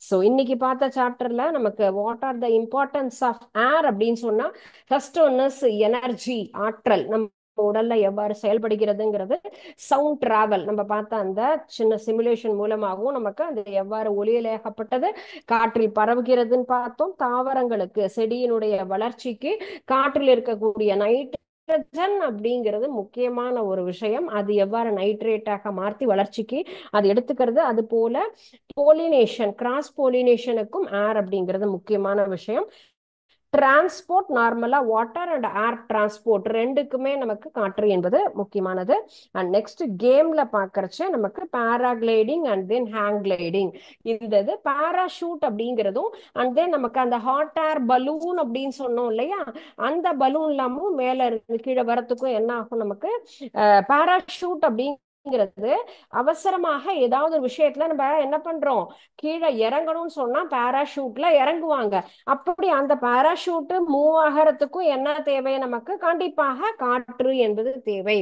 ஸோ இன்னைக்கு பார்த்த சாப்டர்ல நமக்கு what are the importance of air அப்படின்னு சொன்னா, ஃபர்ஸ்ட் ஒன் இஸ் எனர்ஜி, ஆற்றல். நம்ம உடல்ல எவ்வாறு செயல்படுகிறதுங்கிறது, சவுண்ட் டிராவல் நம்ம பார்த்த அந்த சின்ன சிமுலேஷன் மூலமாகவும் நமக்கு அந்த எவ்வாறு ஒளியிலேகப்பட்டது காற்றில் பரவுகிறதுன்னு பார்த்தோம். தாவரங்களுக்கு, செடியினுடைய வளர்ச்சிக்கு காற்றில் இருக்கக்கூடிய நைட்ரஜன் அப்படிங்கிறது முக்கியமான ஒரு விஷயம். அது எவ்வாறு நைட்ரேட்டாக மாற்றி வளர்ச்சிக்கு அது எடுத்துக்கிறது. அது போல போலினேஷன், கிராஸ் போலினேஷனுக்கும் ஏர் அப்படிங்கிறது முக்கியமான விஷயம். டிரான்ஸ்போர்ட், நார்மலா வாட்டர் அண்ட் ஏர் டிரான்ஸ்போர்ட் ரெண்டுக்குமே நமக்கு காற்று என்பது முக்கியமானது. அண்ட் நெக்ஸ்ட் கேம்ல பாக்குறச்சு நமக்கு paragliding and then hang gliding, இந்த இது பாராஷூட் அப்படிங்கிறதும் அண்ட் தென் நமக்கு அந்த ஹாட் ஏர் பலூன் அப்படின்னு சொன்னோம் இல்லையா, அந்த பலூன் இல்லாமல் மேல இருந்து கீழே வரத்துக்கும் என்ன ஆகும், நமக்கு பாராஷூட் அப்படிங்கிறது அவசரமாக ஏதாவது ஒரு விஷயத்துல நம்ம என்ன பண்றோம், கீழே இறங்கணும்னு சொன்னா பாராஷூட்ல இறங்குவாங்க. அப்படி அந்த பாராஷூட் மூவ் ஆகிறதுக்கும் என்ன தேவை, நமக்கு கண்டிப்பாக காற்று என்பது தேவை.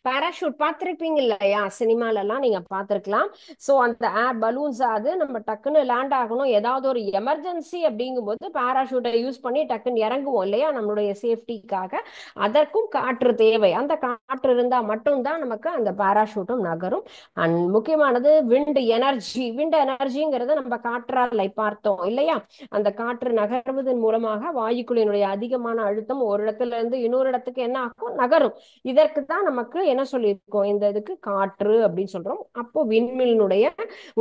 பாராஷூட் பார்த்திருப்பீங்க இல்லையா, சினிமால எல்லாம் நீங்க பார்த்திருக்கலாம். சோ அந்த ஏர் பலூன்ஸ் அது நம்ம டக்குன்னு லேண்ட் ஆகணும், ஏதாவது ஒரு எமர்ஜென்சி அப்படிங்கும்போது பாராஷூட்டை யூஸ் பண்ணி டக்குன்னு இறங்குவோம் இல்லையா, நம்மளுடைய சேஃப்டிக்காக. அதற்கும் காற்று தேவை. அந்த காற்று இருந்தா மட்டும்தான் நமக்கு அந்த பாராஷூட்டும் நகரும். அண்ட் முக்கியமானது விண்ட் எனர்ஜி. விண்ட் எனர்ஜிங்கிறத நம்ம காற்றாலை பார்த்தோம் இல்லையா, அந்த காற்று நகர்வதன் மூலமாக வாயுக்குள்ளினுடைய அதிகமான அழுத்தம் ஒரு இடத்துல இருந்து இன்னொரு இடத்துக்கு என்ன ஆகும், நகரும். இதற்கு தான் நமக்கு என்ன சொல்லியிருக்கோம், இந்த இதுக்கு காற்று அப்படின்னு சொல்றோம். அப்போ விண்மில்னுடைய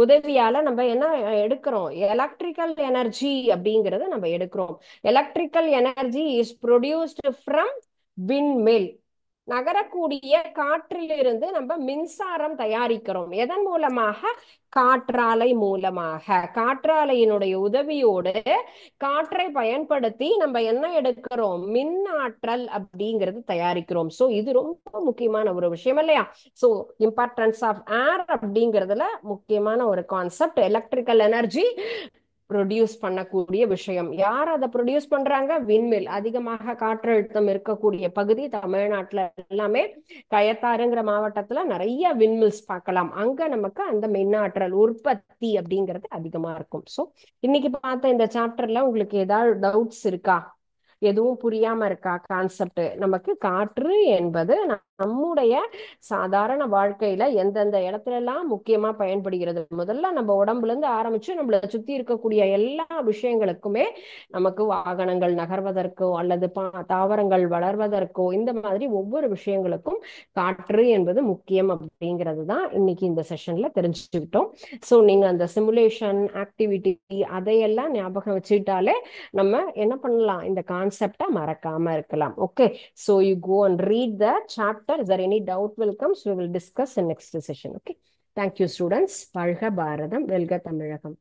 உதவியால நம்ம என்ன எடுக்கிறோம், எலக்ட்ரிக்கல் எனர்ஜி அப்படிங்கறத நம்ம எடுக்கிறோம். Electrical energy is produced from விண்மில். நகரக்கூடிய காற்றிலிருந்து நம்ம மின்சாரம் தயாரிக்கிறோம். எதன் மூலமாக, காற்றாலை மூலமாக. காற்றாலையினுடைய உதவியோடு காற்றை பயன்படுத்தி நம்ம என்ன எடுக்கிறோம், மின் ஆற்றல் அப்படிங்கிறது தயாரிக்கிறோம். சோ இது ரொம்ப முக்கியமான ஒரு விஷயம் இல்லையா. சோ இம்பார்ட்டன்ஸ் ஆஃப் ஏர் அப்படிங்கிறதுல முக்கியமான ஒரு கான்செப்ட், எலக்ட்ரிக்கல் எனர்ஜி ப்ரொடியூஸ் பண்ணக்கூடிய விஷயம். யார் அதை ப்ரொடியூஸ் பண்றாங்க, விண்மில். அதிகமாக காற்றழுத்தம் இருக்கக்கூடிய பகுதி தமிழ்நாட்டுல எல்லாமே கயத்தாறுங்கிற மாவட்டத்துல நிறைய விண்மில்ஸ் பார்க்கலாம். அங்க நமக்கு அந்த மின்னாற்றல் உற்பத்தி அப்படிங்கிறது அதிகமா இருக்கும். சோ இன்னைக்கு பார்த்த இந்த சாப்டர்ல உங்களுக்கு ஏதாவது டவுட்ஸ் இருக்கா, எதுவும் புரியாம இருக்கா கான்செப்ட்? நமக்கு காற்று என்பது நம்முடைய சாதாரண வாழ்க்கையில எந்தெந்த இடத்துல எல்லாம் முக்கியமா பயன்படுகிறது, முதல்ல நம்ம உடம்புல இருந்து ஆரம்பிச்சு நம்மள சுத்தி இருக்கக்கூடிய எல்லா விஷயங்களுக்குமே, நமக்கு வாகனங்கள் நகர்வதற்கோ அல்லது தாவரங்கள் வளர்வதற்கோ இந்த மாதிரி ஒவ்வொரு விஷயங்களுக்கும் காற்று என்பது முக்கியம் அப்படிங்கிறது தான் இன்னைக்கு இந்த செஷன்ல தெரிஞ்சுக்கிட்டோம். ஸோ நீங்க அந்த சிமுலேஷன் ஆக்டிவிட்டி அதையெல்லாம் ஞாபகம் வச்சுக்கிட்டாலே நம்ம என்ன பண்ணலாம், இந்த கான்செப்டை மறக்காம இருக்கலாம். Okay, so you go and read the chapter. Is there any doubt will come, so we will discuss in next session. Okay, thank you students. வாழ்க பாரதம், வெல்க தமிழகம்.